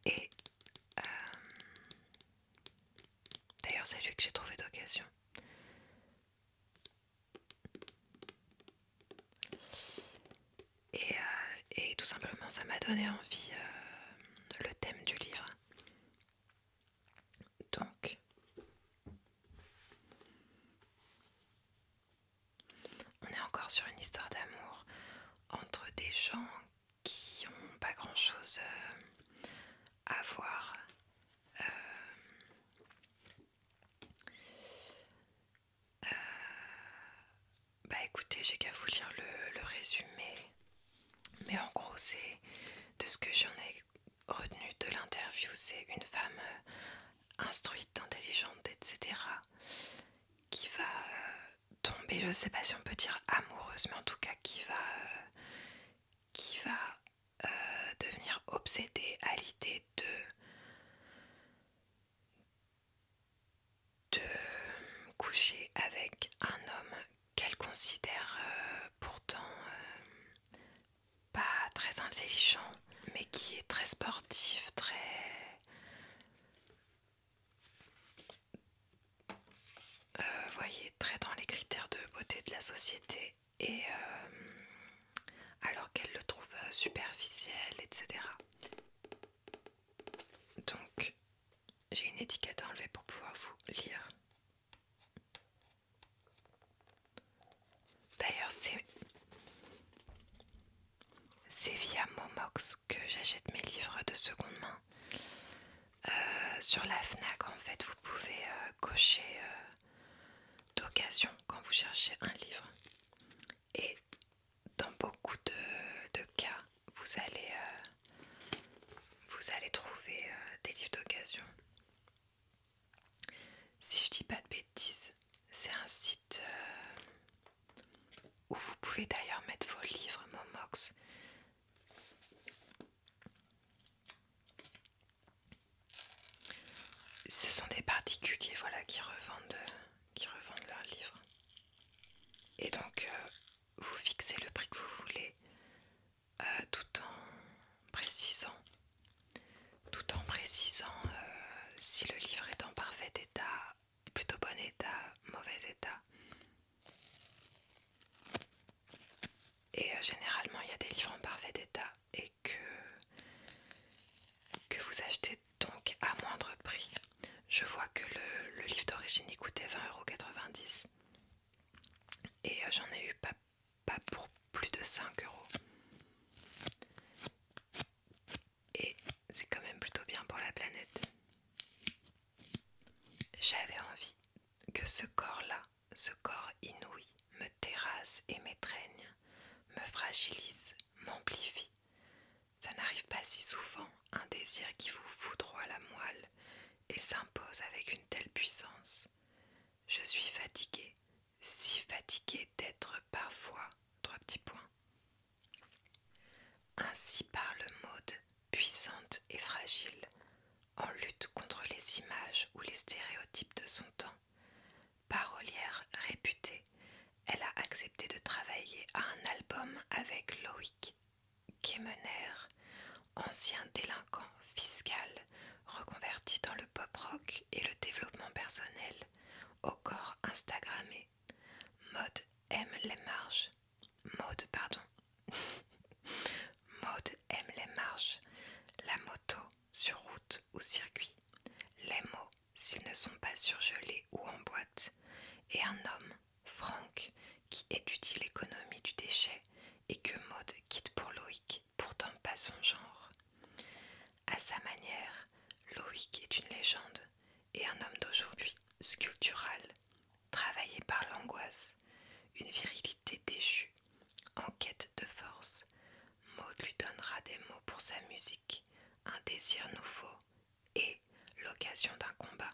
Et d'ailleurs c'est lui que j'ai trouvé d'occasion. Et tout simplement ça m'a donné envie le thème du livre. Donc on est encore sur une histoire d'amour entre des gens qui n'ont pas grand chose à voir. Bah écoutez, j'ai qu'à vous lire le résumé. Mais en c'est une femme instruite, intelligente, etc. qui va tomber, je ne sais pas si on peut dire amoureuse, mais en tout cas qui va devenir obsédée à l'idée de coucher avec un homme qu'elle considère pourtant pas très intelligent, mais qui est très sportif, voyez, très dans les critères de beauté de la société, et alors qu'elle le trouve superficiel, etc. Donc, j'ai une étiquette à enlever pour pouvoir vous lire. D'ailleurs, c'est via Momox que j'achète mes livres de seconde main. Sur la FNAC, en fait, vous pouvez cocher d'occasion quand vous cherchez un livre. Et dans beaucoup de cas, vous allez trouver des livres d'occasion. Si je dis pas de bêtises, c'est un site où vous pouvez d'ailleurs mettre vos livres, Momox. Ce sont des particuliers, voilà, qui revendent leurs livres. Et donc, vous fixez le prix que vous voulez, tout en précisant si le livre est en parfait état, plutôt bon état, mauvais état. Et généralement, il y a des livres en parfait état et que vous achetez donc à moindre prix. Je vois que le livre d'origine il coûtait 20,90 €. Et j'en ai eu pas pour plus de 5 €. Et c'est quand même plutôt bien pour la planète. J'avais envie que ce corps-là, ce corps inouï, me terrasse et m'étreigne, me fragilise, m'amplifie. Ça n'arrive pas si souvent, un désir qui vous foudroie la moelle et s'impose avec une telle puissance. Je suis fatiguée, si fatiguée d'être parfois, 3 petits points. Ainsi parle Maud, puissante et fragile, en lutte contre les images ou les stéréotypes de son temps. Parolière réputée, elle a accepté de travailler à un album avec Loïc Kemener, ancien délinquant fiscal reconverti dans le pop-rock et le développement personnel, au corps instagrammé. Maud aime les marges. Maud, pardon. Maud aime les marges, la moto sur route ou circuit, les mots s'ils ne sont pas surgelés ou en boîte, et un homme, Franck, qui étudie l'économie du déchet et que Maud quitte pour Loïc, pourtant pas son genre. À sa manière, Loïc est une légende et un homme d'aujourd'hui, sculptural, travaillé par l'angoisse, une virilité déchue, en quête de force. Maud lui donnera des mots pour sa musique, un désir nouveau et l'occasion d'un combat.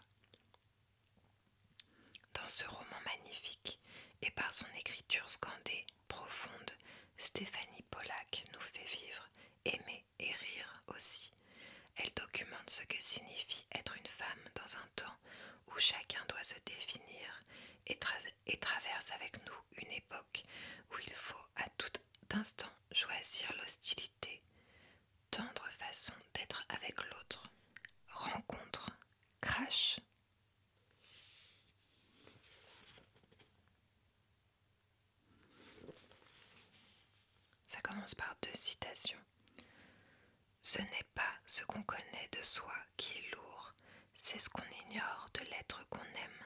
Dans ce roman magnifique et par son écriture scandée, profonde, Stéphanie Pollack nous fait vivre, aimer et rire aussi. Elle documente ce que signifie être une femme dans un temps où chacun doit se définir et traverse avec nous une époque où il faut à tout instant choisir l'hostilité, tendre façon d'être avec l'autre, rencontre, crash. Ça commence par 2 citations. Ce n'est pas ce qu'on connaît de soi qui est lourd, c'est ce qu'on ignore de l'être qu'on aime.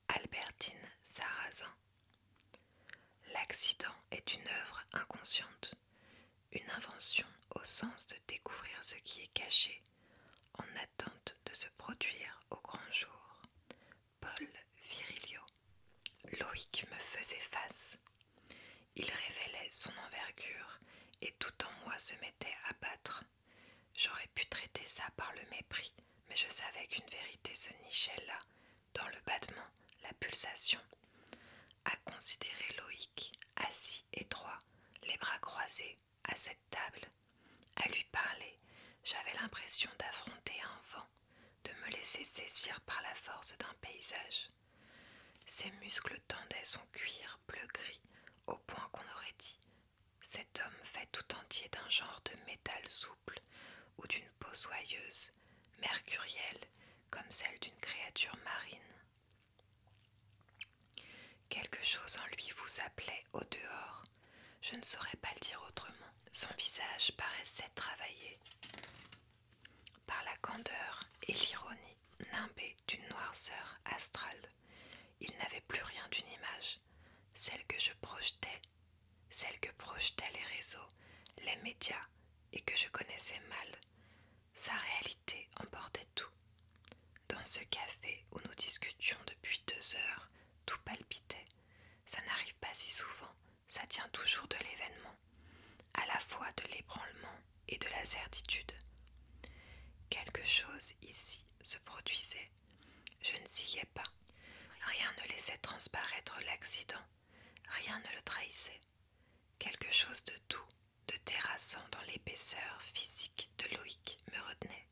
Albertine Sarrazin. L'accident est une œuvre inconsciente, une invention au sens de découvrir ce qui est caché, en attente de se produire au grand jour. Paul Virilio. Loïc me faisait face. Il révélait son envergure et tout en moi se mettait à battre. J'aurais pu traiter ça par le mépris, mais je savais qu'une vérité se nichait là, dans le battement, la pulsation. À considérer Loïc, assis et droit, les bras croisés, à cette table, à lui parler, j'avais l'impression d'affronter un vent, de me laisser saisir par la force d'un paysage. Ses muscles tendaient son cuir bleu-gris au point qu'on aurait dit « cet homme fait tout entier d'un genre de métal souple ou d'une peau soyeuse, mercurielle comme celle d'une créature marine. » Quelque chose en lui vous appelait au dehors, je ne saurais pas le dire autrement. Son visage paraissait travaillé par la candeur et l'ironie, nimbé d'une noirceur astrale. Il n'avait plus rien d'une image, celle que projetaient les réseaux, les médias, et que je connaissais mal. Sa réalité emportait tout. Dans ce café où nous discutions depuis 2 heures, tout palpitait. Ça n'arrive pas si souvent, ça tient toujours de l'événement, à la fois de l'ébranlement et de la certitude. Quelque chose ici se produisait. Je ne sciais pas. Rien ne laissait transparaître l'accident. Rien ne le trahissait. Quelque chose de doux, de terrassant dans l'épaisseur physique de Loïc me retenait.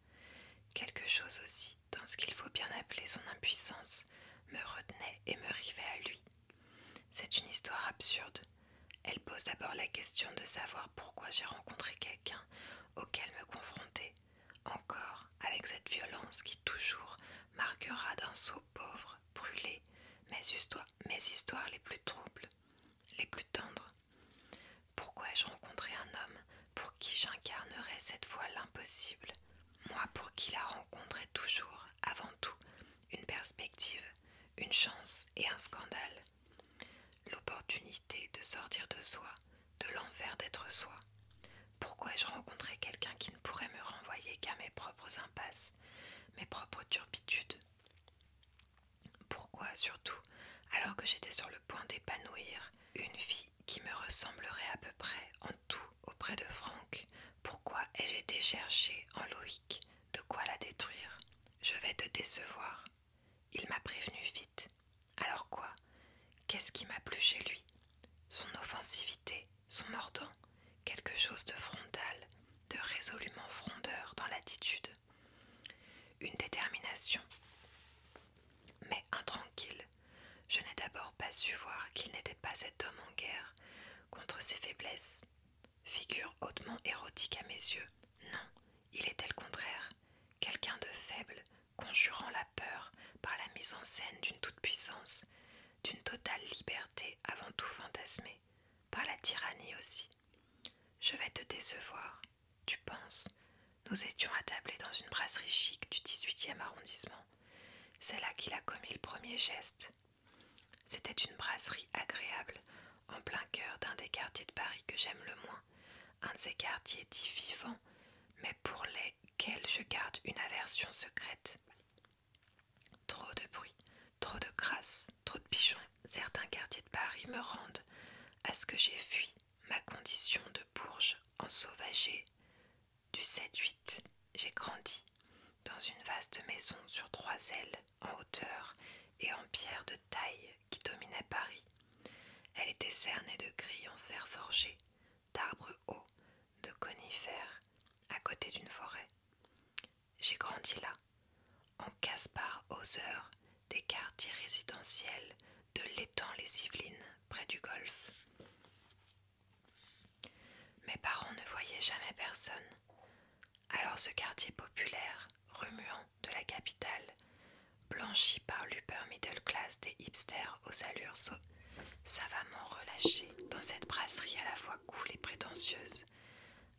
Quelque chose aussi, dans ce qu'il faut bien appeler son impuissance, me retenait et me rivait à lui. C'est une histoire absurde. Elle pose d'abord la question de savoir pourquoi j'ai rencontré quelqu'un auquel me confronter, encore avec cette violence qui toujours marquera d'un sceau pauvre, brûlé, mes histoires les plus troubles, les plus tendres. Pourquoi ai-je rencontré un homme pour qui j'incarnerais cette fois l'impossible, moi pour qui la rencontre est toujours, avant tout, une perspective, une chance et un scandale, l'opportunité de sortir de soi, de l'enfer d'être soi. Pourquoi ai-je rencontré quelqu'un qui ne pourrait me renvoyer qu'à mes propres impasses, mes propres turpitudes? Pourquoi, surtout, alors que j'étais sur le point d'épanouir, une vie qui me ressemblerait à peu près en tout auprès de Franck, pourquoi ai-je été chercher en Loïc de quoi la détruire? Je vais te décevoir. Il m'a prévenu vite. Alors quoi? Qu'est-ce qui m'a plu chez lui? Son offensivité, son mordant, quelque chose de frontal, de résolument frondeur dans l'attitude. Une détermination, mais intranquille. Je n'ai d'abord pas su voir qu'il n'était pas cet homme en guerre contre ses faiblesses, figure hautement érotique à mes yeux. Non, il était le contraire, quelqu'un de faible, conjurant la peur par la mise en scène d'une toute-puissance, d'une totale liberté avant tout fantasmée, par la tyrannie aussi. Je vais te décevoir, tu penses? Nous étions attablés dans une brasserie chic du 18e arrondissement. C'est là qu'il a commis le premier geste. C'était une brasserie agréable, en plein cœur d'un des quartiers de Paris que j'aime le moins, un de ces quartiers dits vivants, mais pour lesquels je garde une aversion secrète. Trop de bruit, trop de crasse, trop de pigeons. Certains quartiers de Paris me rendent à ce que j'ai fui, ma condition de bourge ensauvagée. Du 7-8, j'ai grandi dans une vaste maison sur 3 ailes, en hauteur et en pierre de taille qui dominait Paris. Elle était cernée de grilles en fer forgé, d'arbres hauts, de conifères, à côté d'une forêt. J'ai grandi là, en Caspar-Hauser, des quartiers résidentiels de l'étang-les-Yvelines, près du golfe. Mes parents ne voyaient jamais personne. Alors ce quartier populaire, remuant de la capitale, blanchi par l'upper middle class des hipsters aux allures savamment relâchées dans cette brasserie à la fois cool et prétentieuse,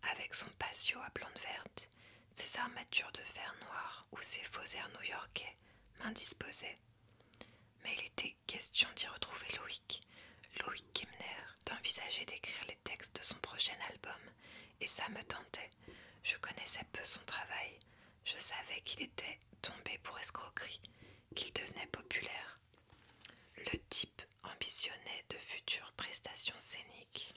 avec son patio à plantes vertes, ses armatures de fer noir ou ses faux airs new-yorkais m'indisposaient. Mais il était question d'y retrouver Loïc Gimner, d'envisager d'écrire les textes de son prochain album, et ça me tentait. Je connaissais peu son travail, je savais qu'il était tombé pour escroquerie, qu'il devenait populaire. Le type ambitionnait de futures prestations scéniques.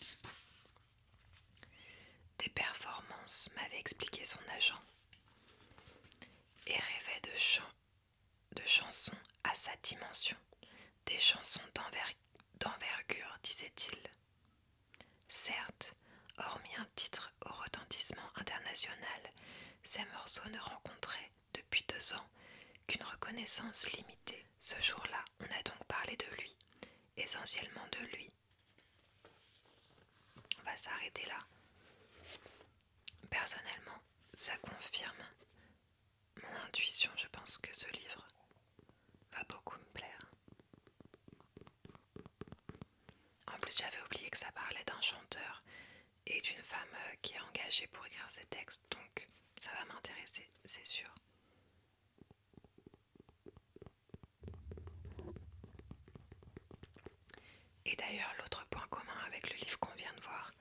des performances, m'avait expliqué son agent, et rêvait de chansons à sa dimension, des chansons d'envergure, disait-il. Certes, hormis un titre au retentissement international, ces morceaux ne rencontraient depuis 2 ans qu'une reconnaissance limitée. Ce jour-là, on a donc parlé de lui, essentiellement de lui. On va s'arrêter là. Personnellement, ça confirme mon intuition. Je pense que ce livre va beaucoup me plaire. En plus, j'avais oublié que ça parlait d'un chanteur et d'une femme qui est engagée pour écrire ses textes, donc ça va m'intéresser, c'est sûr. Et d'ailleurs, l'autre point commun avec le livre qu'on vient de voir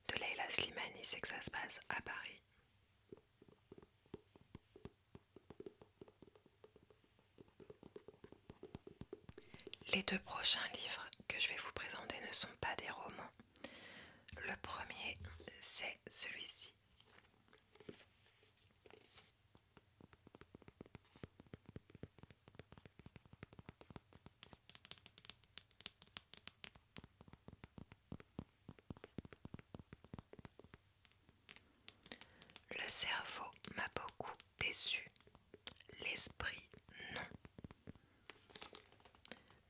de Leila Slimani, c'est que ça se passe à Paris. Les 2 prochains livres que je vais vous présenter ne sont pas des romans. Le premier, c'est celui-ci. Le cerveau m'a beaucoup déçu. L'esprit, non.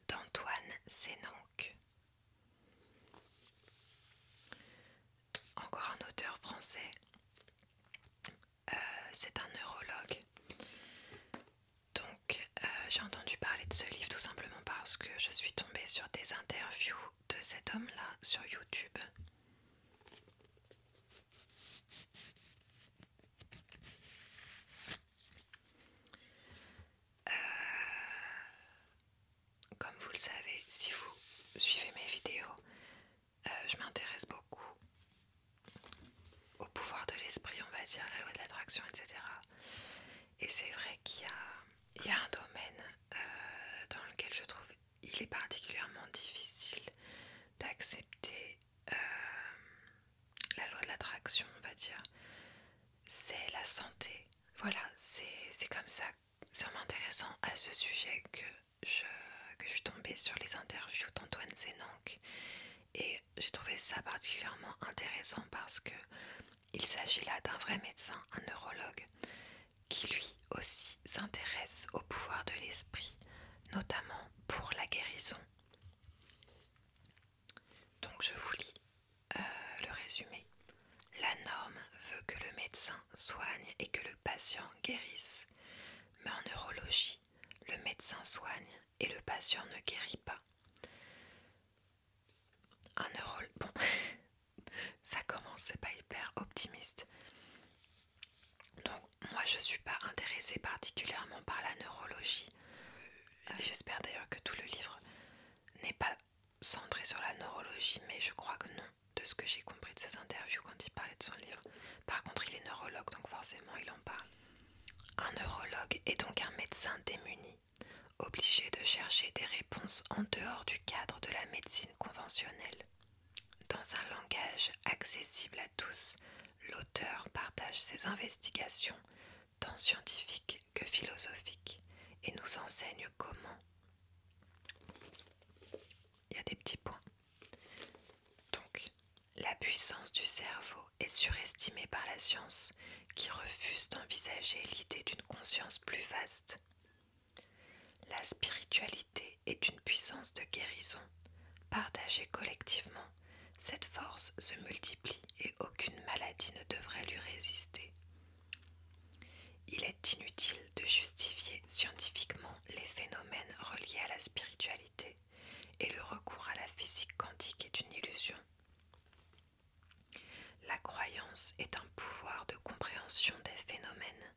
D'Antoine Sénanque. Encore un auteur français. C'est un neurologue. Donc j'ai entendu parler de ce livre tout simplement parce que je suis tombée sur des interviews de cet homme-là sur YouTube. Comme vous le savez, si vous suivez mes vidéos, je m'intéresse beaucoup au pouvoir de l'esprit, on va dire, la loi de l'attraction, etc. Et c'est vrai qu'il y a un domaine dans lequel je trouve il est particulièrement difficile d'accepter la loi de l'attraction, on va dire. C'est la santé. Voilà, c'est comme ça, c'est en m'intéressant à ce sujet que je suis tombée sur les interviews d'Antoine Sénanque. Et j'ai trouvé ça particulièrement intéressant parce que il s'agit là d'un vrai médecin, un neurologue, qui lui aussi s'intéresse au pouvoir de l'esprit, notamment pour la guérison. Donc je vous lis le résumé. La norme veut que le médecin soigne et que le patient guérisse. Mais en neurologie, le médecin soigne et le patient ne guérit pas. Un neurologue... Bon, ça commence, c'est pas hyper optimiste. Donc moi je suis pas intéressée particulièrement par la neurologie. J'espère d'ailleurs que tout le livre n'est pas centré sur la neurologie, mais je crois que non, de ce que j'ai compris de ses interviews quand il parlait de son livre. Par contre, il est neurologue, donc forcément il en parle. Un neurologue est donc un médecin démuni, obligé de chercher des réponses en dehors du cadre de la médecine conventionnelle. Dans un langage accessible à tous, l'auteur partage ses investigations, tant scientifiques que philosophiques, et nous enseigne comment. Il y a des petits points. Donc, la puissance du cerveau est surestimée par la science, qui refuse d'envisager l'idée d'une conscience plus vaste. La spiritualité est une puissance de guérison. Partagée collectivement, cette force se multiplie et aucune maladie ne devrait lui résister. Il est inutile de justifier scientifiquement les phénomènes reliés à la spiritualité, et le recours à la physique quantique est une illusion. La croyance est un pouvoir de compréhension des phénomènes.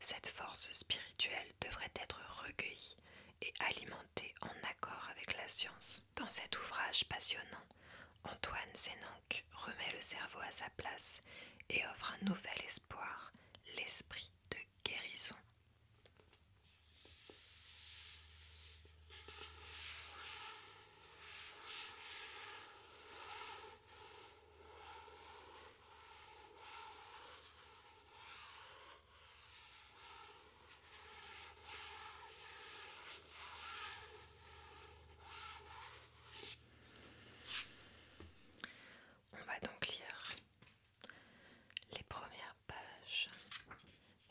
Cette force spirituelle devrait être recueillie et alimentée en accord avec la science. Dans cet ouvrage passionnant, Antoine Sénanque remet le cerveau à sa place et offre un nouvel espoir, l'esprit de guérison.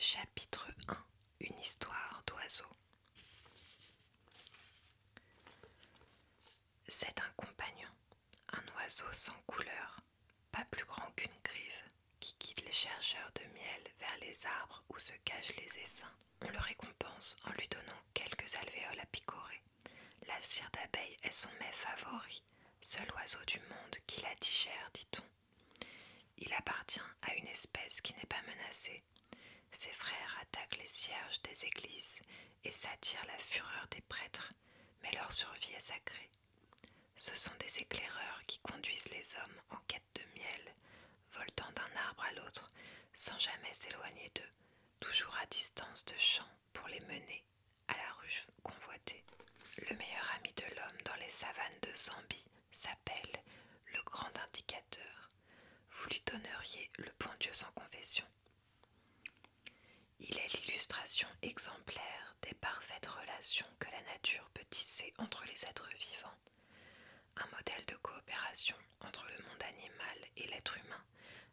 Chapitre 1. Une histoire d'oiseau. C'est un compagnon, un oiseau sans couleur, pas plus grand qu'une grive, qui guide les chercheurs de miel vers les arbres où se cachent les essaims. On le récompense en lui donnant quelques alvéoles à picorer. La cire d'abeille est son mets favori, seul oiseau du monde qui la digère, dit-on. Il appartient à une espèce qui n'est pas menacée. Ses frères attaquent les cierges des églises et s'attirent la fureur des prêtres, mais leur survie est sacrée. Ce sont des éclaireurs qui conduisent les hommes en quête de miel, voltant d'un arbre à l'autre, sans jamais s'éloigner d'eux, toujours à distance de champs pour les mener à la ruche convoitée. Le meilleur ami de l'homme dans les savanes de Zambie s'appelle le grand indicateur. Vous lui donneriez le bon Dieu sans confession. Il est l'illustration exemplaire des parfaites relations que la nature peut tisser entre les êtres vivants. Un modèle de coopération entre le monde animal et l'être humain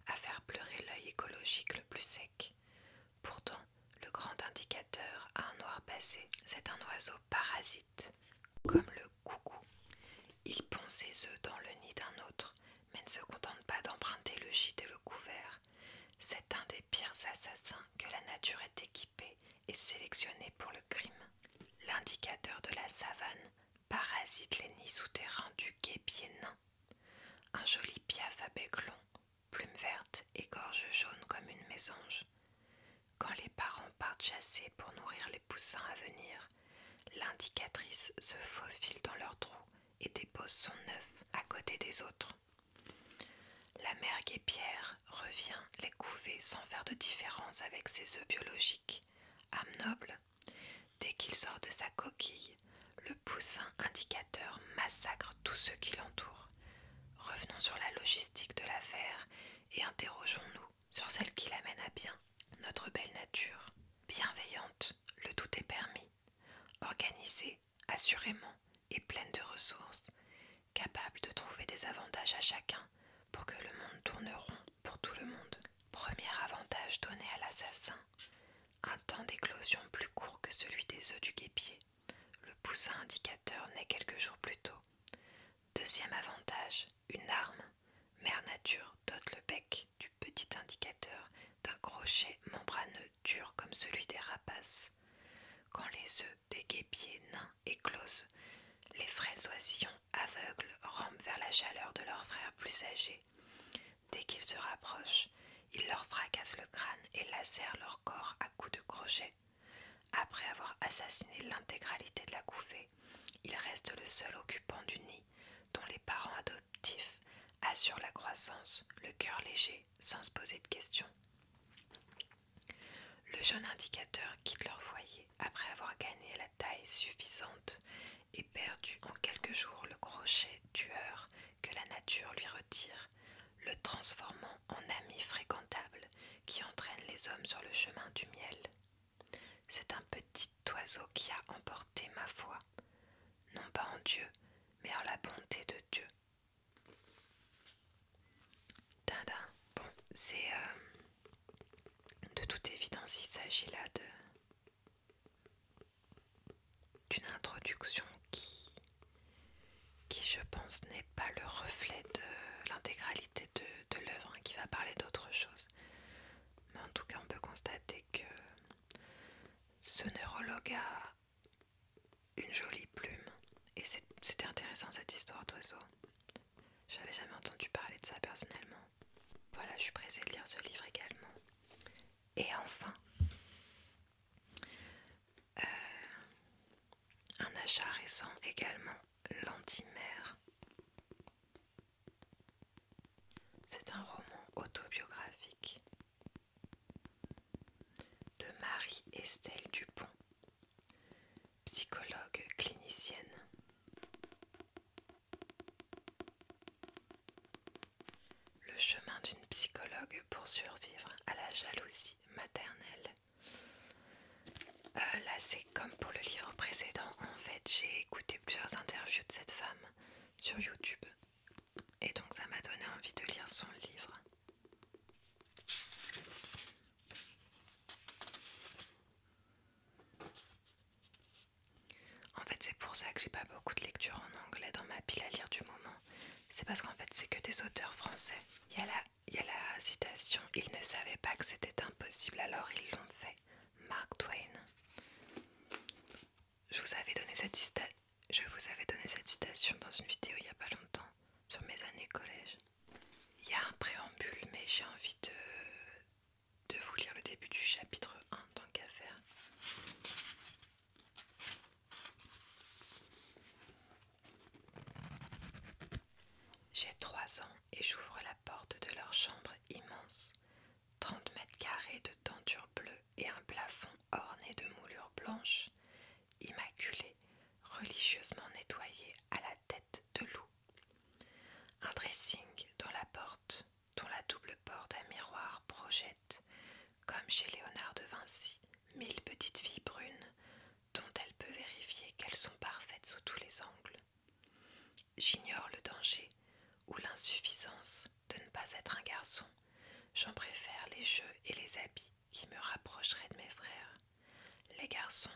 à faire pleurer l'œil écologique le plus sec. Pourtant, le grand indicateur a un noir passé. C'est un oiseau parasite, comme le coucou. Il pond ses œufs dans le nid d'un autre, mais ne se contente pas d'emprunter le gîte et le couvert. C'est un des pires assassins que la nature ait équipé et sélectionné pour le crime. L'indicateur de la savane parasite les nids souterrains du guêpier nain. Un joli piaf à bec long, plumes vertes et gorge jaune comme une mésange. Quand les parents partent chasser pour nourrir les poussins à venir, l'indicatrice se faufile dans leur trou et dépose son œuf à côté des autres. La mère guêpière revient les couver sans faire de différence avec ses œufs biologiques. Âme noble, dès qu'il sort de sa coquille, le poussin indicateur massacre tous ceux qui l'entourent. Revenons sur la logistique de l'affaire et interrogeons-nous sur celle qui l'amène à bien. Notre belle nature, bienveillante, le tout est permis, organisée, assurément, et pleine de ressources, capable de trouver des avantages à chacun pour que le monde tourne rond pour tout le monde. Premier avantage donné à l'assassin, un temps d'éclosion plus court que celui des œufs du guêpier. Le poussin indicateur naît quelques jours plus tôt. Deuxième avantage, une arme. Mère Nature dote le bec du petit indicateur d'un crochet membraneux dur comme celui des rapaces. Quand les œufs des guêpiers nains éclosent, les frêles oisillons aveugles rampent vers la chaleur de leurs frères plus âgés. Dès qu'ils se rapprochent, ils leur fracassent le crâne et lacèrent leur corps à coups de crochet. Après avoir assassiné l'intégralité de la couvée, il reste le seul occupant du nid, dont les parents adoptifs assurent la croissance, le cœur léger, sans se poser de questions. Le jeune indicateur quitte leur foyer après avoir gagné la taille suffisante et perdu en quelques jours le crochet tueur que la nature lui retire, le transformant en ami fréquentable qui entraîne les hommes sur le chemin du miel. C'est un petit oiseau qui a emporté ma foi, non pas en Dieu, mais en la bonté de Dieu. Dindin. Bon, c'est de toute évidence, il s'agit là d'une introduction qui, je pense, n'est pas le reflet de l'intégralité de l'œuvre, hein, qui va parler d'autre chose. Mais en tout cas, on peut constater que ce neurologue a une jolie plume. Et c'était intéressant, cette histoire d'oiseau. J'avais jamais entendu parler de ça personnellement. Voilà, je suis pressée de lire ce livre également. Et enfin, un achat récent également, L'Antimère. C'est un roman autobiographique de Marie-Estelle Dupont, psychologue clinicienne. Le chemin d'une psychologue pour survivre à la jalousie maternelle. Là, c'est comme pour le livre précédent. En fait, j'ai écouté plusieurs interviews de cette femme sur YouTube. Et donc, ça m'a donné envie de lire son livre. pour ça que j'ai pas beaucoup de lecture en anglais dans ma pile à lire du moment. C'est parce qu'en fait c'est que des auteurs français. Il y a la citation « Ils ne savaient pas que c'était impossible, alors ils l'ont fait ». Mark Twain. Je vous avais donné cette citation dans une vidéo il n'y a pas longtemps sur mes années collège. Il y a un préambule, mais j'ai envie de vous lire le début du chapitre 1 tant qu'à faire. J'ai 3 ans et j'ouvre la porte de leur chambre immense. 30 mètres carrés de tentures bleues et un plafond orné de moulures blanches, immaculé, religieusement nettoyé à la tête de loup. Un dressing dont la double porte à miroir projette, comme chez Léonard de Vinci, 1000 petites filles brunes dont elle peut vérifier qu'elles sont parfaites sous tous les angles. J'ignore le danger ou l'insuffisance de ne pas être un garçon. J'en préfère les jeux et les habits qui me rapprocheraient de mes frères. Les garçons,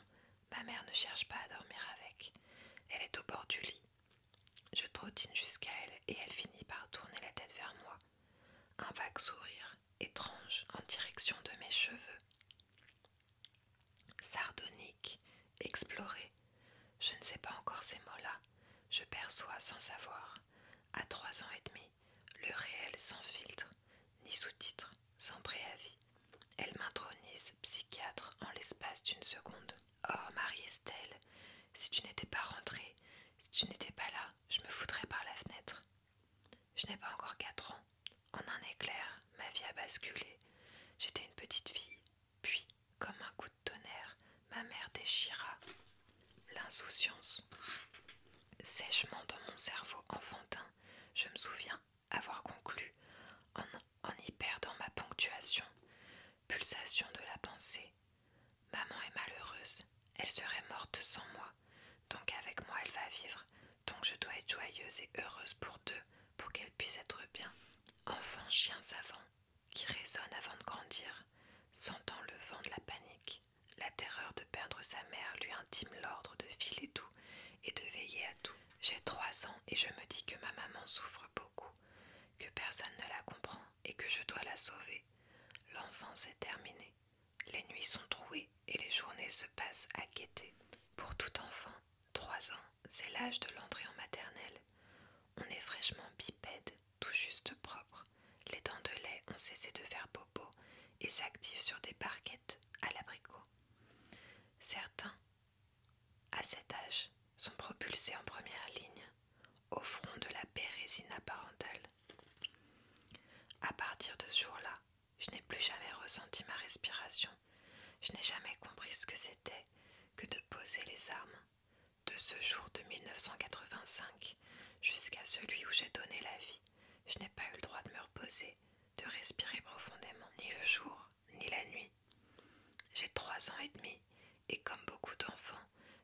ma mère ne cherche pas à dormir avec. Elle est au bord du lit. Je trottine jusqu'à elle et elle finit par tourner la tête vers moi. Un vague sourire étrange en direction de mes cheveux. Sardonique, explorer. Je ne sais pas encore ces mots-là. Je perçois sans savoir. À 3 ans et demi, le réel sans filtre, ni sous-titres, sans préavis. Elle m'intronise psychiatre en l'espace d'une seconde. Oh, Marie-Estelle, si tu n'étais pas rentrée, si tu n'étais pas là, je me foutrais par la fenêtre. Je n'ai pas encore 4 ans. En un éclair, ma vie a basculé. J'étais une petite fille. Puis, comme un coup de tonnerre, ma mère déchira l'insouciance. Sèchement dans mon cerveau enfantin, je me souviens avoir conclu en y perdant ma ponctuation. Pulsation de la pensée. Maman est malheureuse, elle serait morte sans moi, donc avec moi elle va vivre, donc je dois être joyeuse et heureuse pour deux, pour qu'elle puisse être bien. Enfant chien savant, qui résonne avant de grandir, sentant le vent de la panique. La terreur de perdre sa mère lui intime l'ordre de filer tout et de veiller à tout. J'ai 3 ans et je me dis que ma maman souffre beaucoup, que personne ne la comprend et que je dois la sauver. L'enfance est terminée. Les nuits sont trouées et les journées se passent à guetter. Pour tout enfant, 3 ans, c'est l'âge de l'entrée en maternelle. On est fraîchement bipède, tout juste propre. Les dents de lait ont cessé de faire bobo et s'activent sur des parquettes à l'abricot. Certains, à cet âge, sont propulsés en première ligne, au front de la bérésina parentale. À partir de ce jour-là, je n'ai plus jamais ressenti ma respiration. Je n'ai jamais compris ce que c'était que de poser les armes. De ce jour de 1985 jusqu'à celui où j'ai donné la vie, je n'ai pas eu le droit de me reposer, de respirer profondément, ni le jour, ni la nuit. J'ai 3 ans et demi et comme beaucoup d'enfants,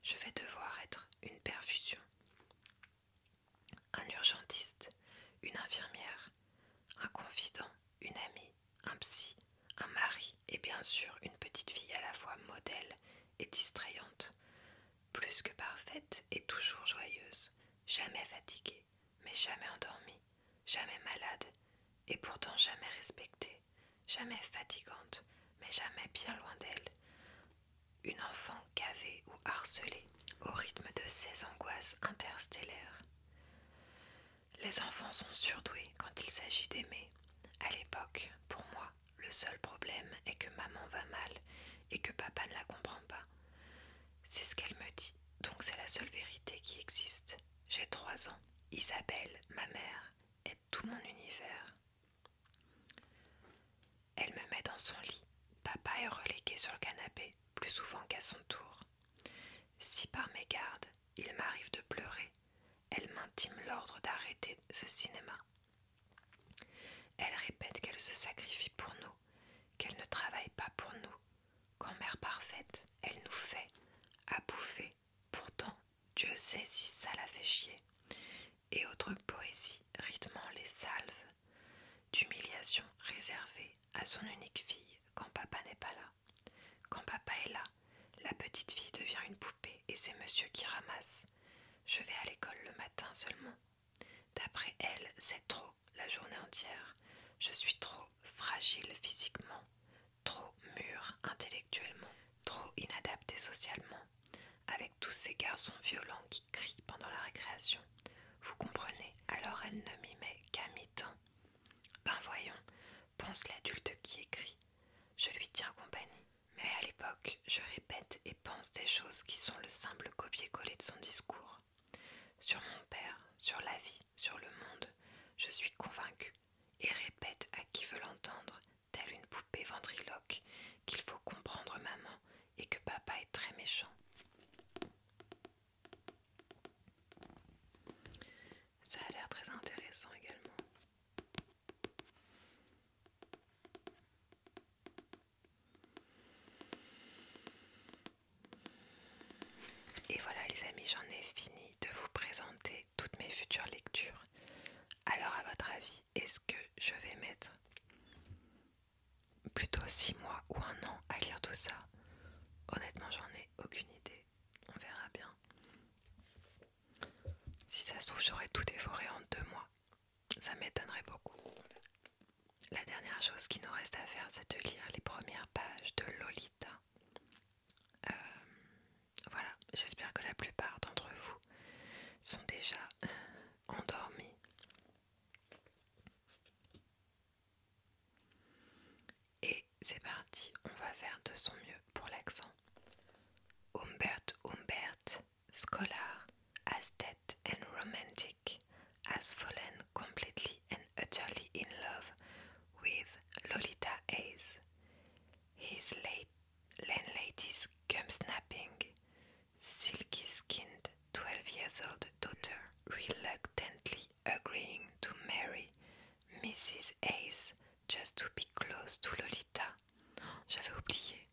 je vais devoir être une perfusion. Un urgentiste, une infirmière, un confident, une amie, un psy, un mari et bien sûr une petite fille à la fois modèle et distrayante. Plus que parfaite et toujours joyeuse, jamais fatiguée, mais jamais endormie, jamais malade, et pourtant jamais respectée, jamais fatigante, mais jamais bien loin d'elle. Une enfant gavée ou harcelée, au rythme de ses angoisses interstellaires. Les enfants sont surdoués quand il s'agit d'aimer. À l'époque, pour moi, le seul problème est que maman va mal et que papa ne la comprend pas. C'est ce qu'elle me dit, donc c'est la seule vérité qui existe. J'ai 3 ans. Isabelle, ma mère, est tout mon univers. Elle me met dans son lit. Papa est relégué sur le canapé, plus souvent qu'à son tour. Si par mégarde, il m'arrive de pleurer, elle m'intime l'ordre d'arrêter ce cinéma. Elle répète qu'elle se sacrifie pour nous, qu'elle ne travaille pas pour nous, qu'en mère parfaite, elle nous fait à bouffer. Pourtant, Dieu sait si ça la fait chier. Et autre poésie rythmant les salves d'humiliation réservée à son unique fille quand papa n'est pas là. Quand papa est là, la petite fille devient une poupée et c'est monsieur qui ramasse. Je vais à l'école le matin seulement. D'après elle, c'est trop la journée entière. Je suis trop fragile physiquement, trop mûre intellectuellement, trop inadaptée socialement, avec tous ces garçons violents qui crient pendant la récréation. Vous comprenez, alors elle ne m'y met qu'à mi-temps. Ben voyons, pense l'adulte qui écrit. Je lui tiens compagnie. Mais à l'époque, je répète et pense des choses qui sont le simple copier-coller de son discours. Sur mon père, sur la vie, sur le monde, je suis convaincue et répète à qui veut l'entendre, telle une poupée ventriloque, qu'il faut comprendre maman et que papa est très méchant. Ça a l'air très intéressant également. Et voilà les amis, j'en ai fini de vous présenter toutes mes futures lectures. Alors à votre avis, est-ce que je vais mettre plutôt 6 mois ou 1 an à lire tout ça? Honnêtement, j'en ai aucune idée. On verra bien. Si ça se trouve, j'aurais tout dévoré en 2 mois. Ça m'étonnerait beaucoup. La dernière chose qui nous reste à faire, c'est de lire les premières pages de Lolita. Voilà, j'espère que la plupart d'entre vous sont déjà endormis. Et c'est parti, on va faire de son mieux pour l'accent. Humbert, scholar, aesthete and romantic, has fallen completely and utterly in love with Lolita Hayes, his late landlady's gum-snapping, silky-skinned 12-years-old daughter, reluctantly agreeing to marry Mrs. Hayes just to be close to Lolita. J'avais oublié.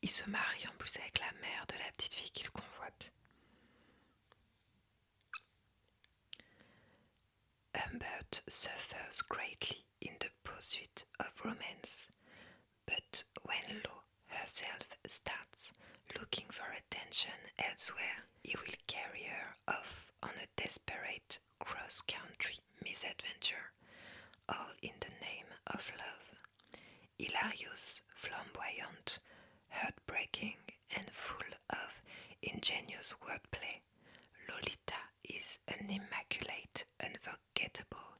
Il se marie en plus avec la mère de la petite fille qu'il convoite. Humbert suffers greatly in the pursuit of romance, but when Lo herself starts looking for attention elsewhere, he will carry her off on a desperate cross-country misadventure, all in the name of love. Hilarious, flamboyant, heartbreaking, and full of ingenious wordplay, Lolita is an immaculate, unforgettable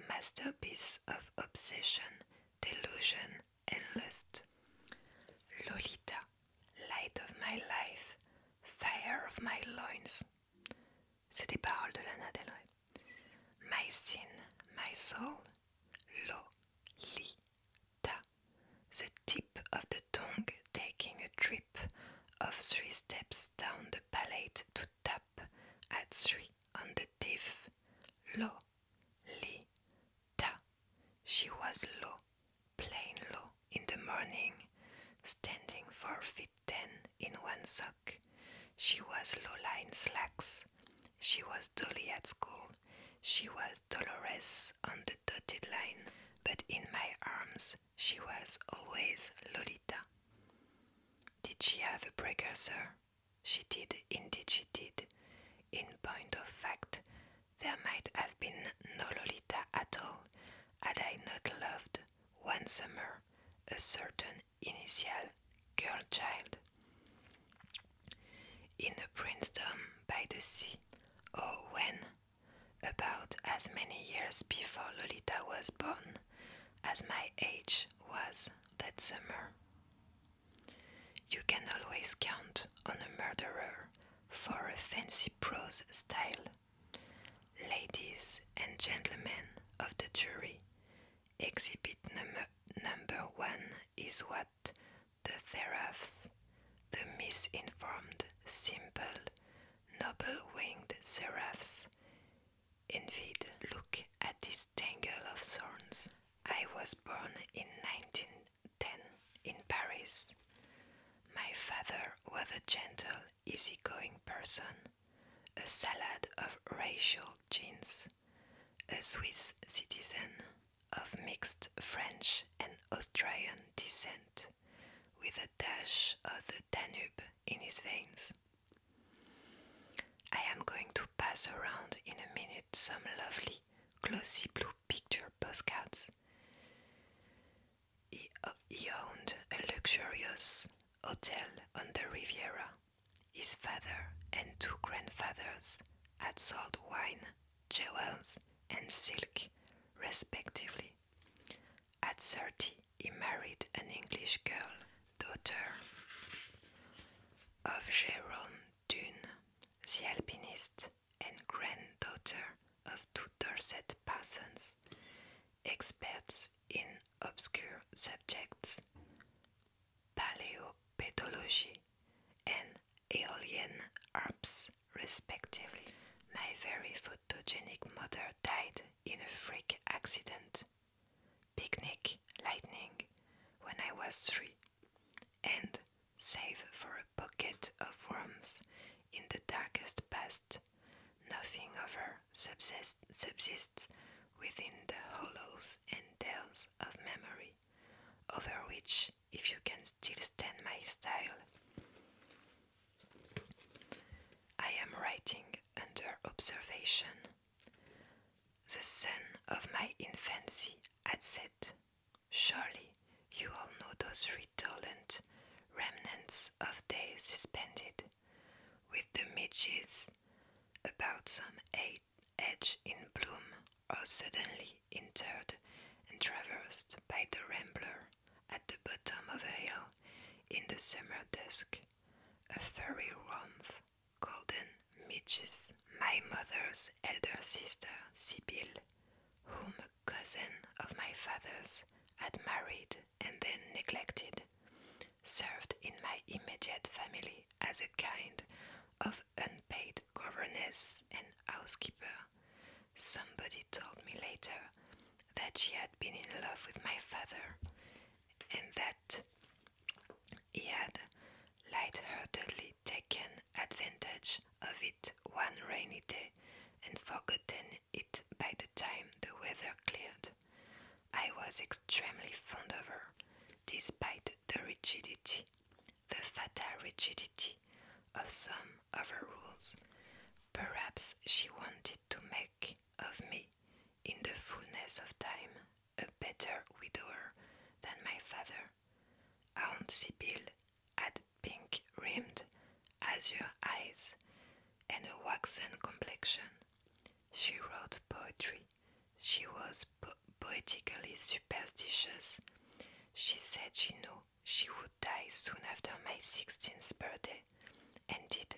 masterpiece of obsession, delusion, and lust. Lolita, light of my life, fire of my loins. C'est des paroles de Lana Del Rey. My sin, my soul, Lolita. The tip of the tongue taking a trip of 3 steps down the palate to tap at 3 on the teeth. Lolita. She was low, plain low in the morning, standing 4 feet 10 in one sock. She was Lola in slacks. She was Dolly at school. She was Dolores on the dotted line. But in my arms she was always Lolita. Did she have a breaker, sir? She did, indeed she did. In point of fact, there might have been no Lolita at all, had I not loved, one summer, a certain initial girl child. In a princedom by the sea, or when, about as many years before Lolita was born, as my age was that summer. You can always count on a murderer for a fancy prose style. Ladies and gentlemen of the jury, exhibit number 1 is what the seraphs, the misinformed, simple, noble-winged seraphs, envied. Look at this tangle of thorns. I was born in 1910 in Paris. My father was a gentle, easygoing person, a salad of racial genes, a Swiss citizen of mixed French and Austrian descent, with a dash of the Danube in his veins. luxurious hotel on the Riviera. His father and two grandfathers had sold wine, jewels, and silk, respectively. At 30, he married an English girl, daughter of Jérôme Dune, the alpinist, and granddaughter of two Dorset parsons, experts in obscure subjects, paleopedology and Aeolian harps, respectively. My very photogenic mother died in a freak accident, picnic lightning, when I was 3, and save for a pocket of worms in the darkest past, nothing of her subsists within the hollows and dells of memory, over which, if you can still stand my style, I am writing under observation. The sun of my infancy had set. Surely you all know those redolent remnants of days suspended, with the midges about some edge in bloom, or suddenly interred and traversed by the rambler at the bottom of a hill in the summer dusk, a furry warmth, golden midges. My mother's elder sister, Sibyl, whom a cousin of my father's had married and then neglected, served in my immediate family as a kind of unpaid governess and housekeeper. Somebody told me later that she had been in love with my father, and that he had light-heartedly taken advantage of it one rainy day and forgotten it by the time the weather cleared. I was extremely fond of her, despite the rigidity, the fatal rigidity of some of her rules. Perhaps she wanted to make of me, in the fullness of time, a better widower than my father. Aunt Sibyl had pink-rimmed azure eyes and a waxen complexion. She wrote poetry. She was poetically superstitious. She said she knew she would die soon after my 16th birthday, and did.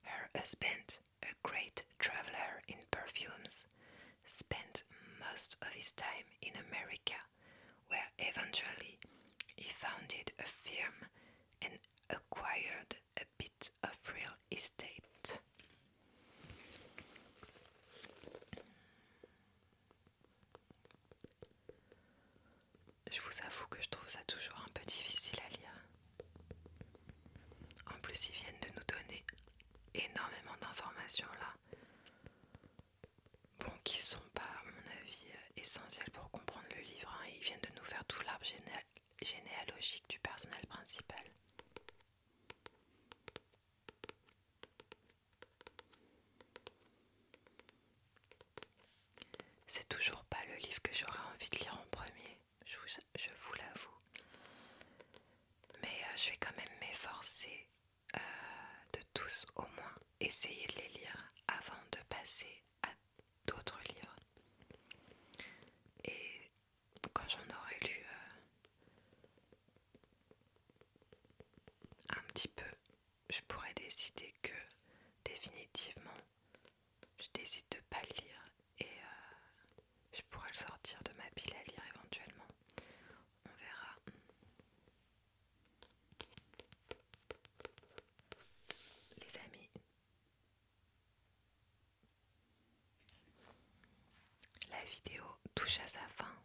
Her husband, a great traveler in perfumes, spent most of his time in America, where eventually he founded a firm and acquired a bit of real estate. Je vous avoue que je trouve ça toujours un peu difficile à lire. En plus, ils viennent de nous donner énormément d'informations là. Bon, qui sont pas, à mon avis, essentielles pour comprendre le livre. Hein. Ils viennent de nous faire tout l'arbre généalogique du personnel principal. C'est toujours pas le livre que j'aurais envie de lire en premier, je vous l'avoue. Mais je vais quand même m'efforcer de tous au moins essayer de les lire avant de passer à d'autres livres. Et quand j'en aurai lu un petit peu, je pourrais décider que définitivement je décide de pas le lire et je pourrais le sortir de ma pile à lire éventuellement. On verra. Les amis, la vidéo touche à sa fin.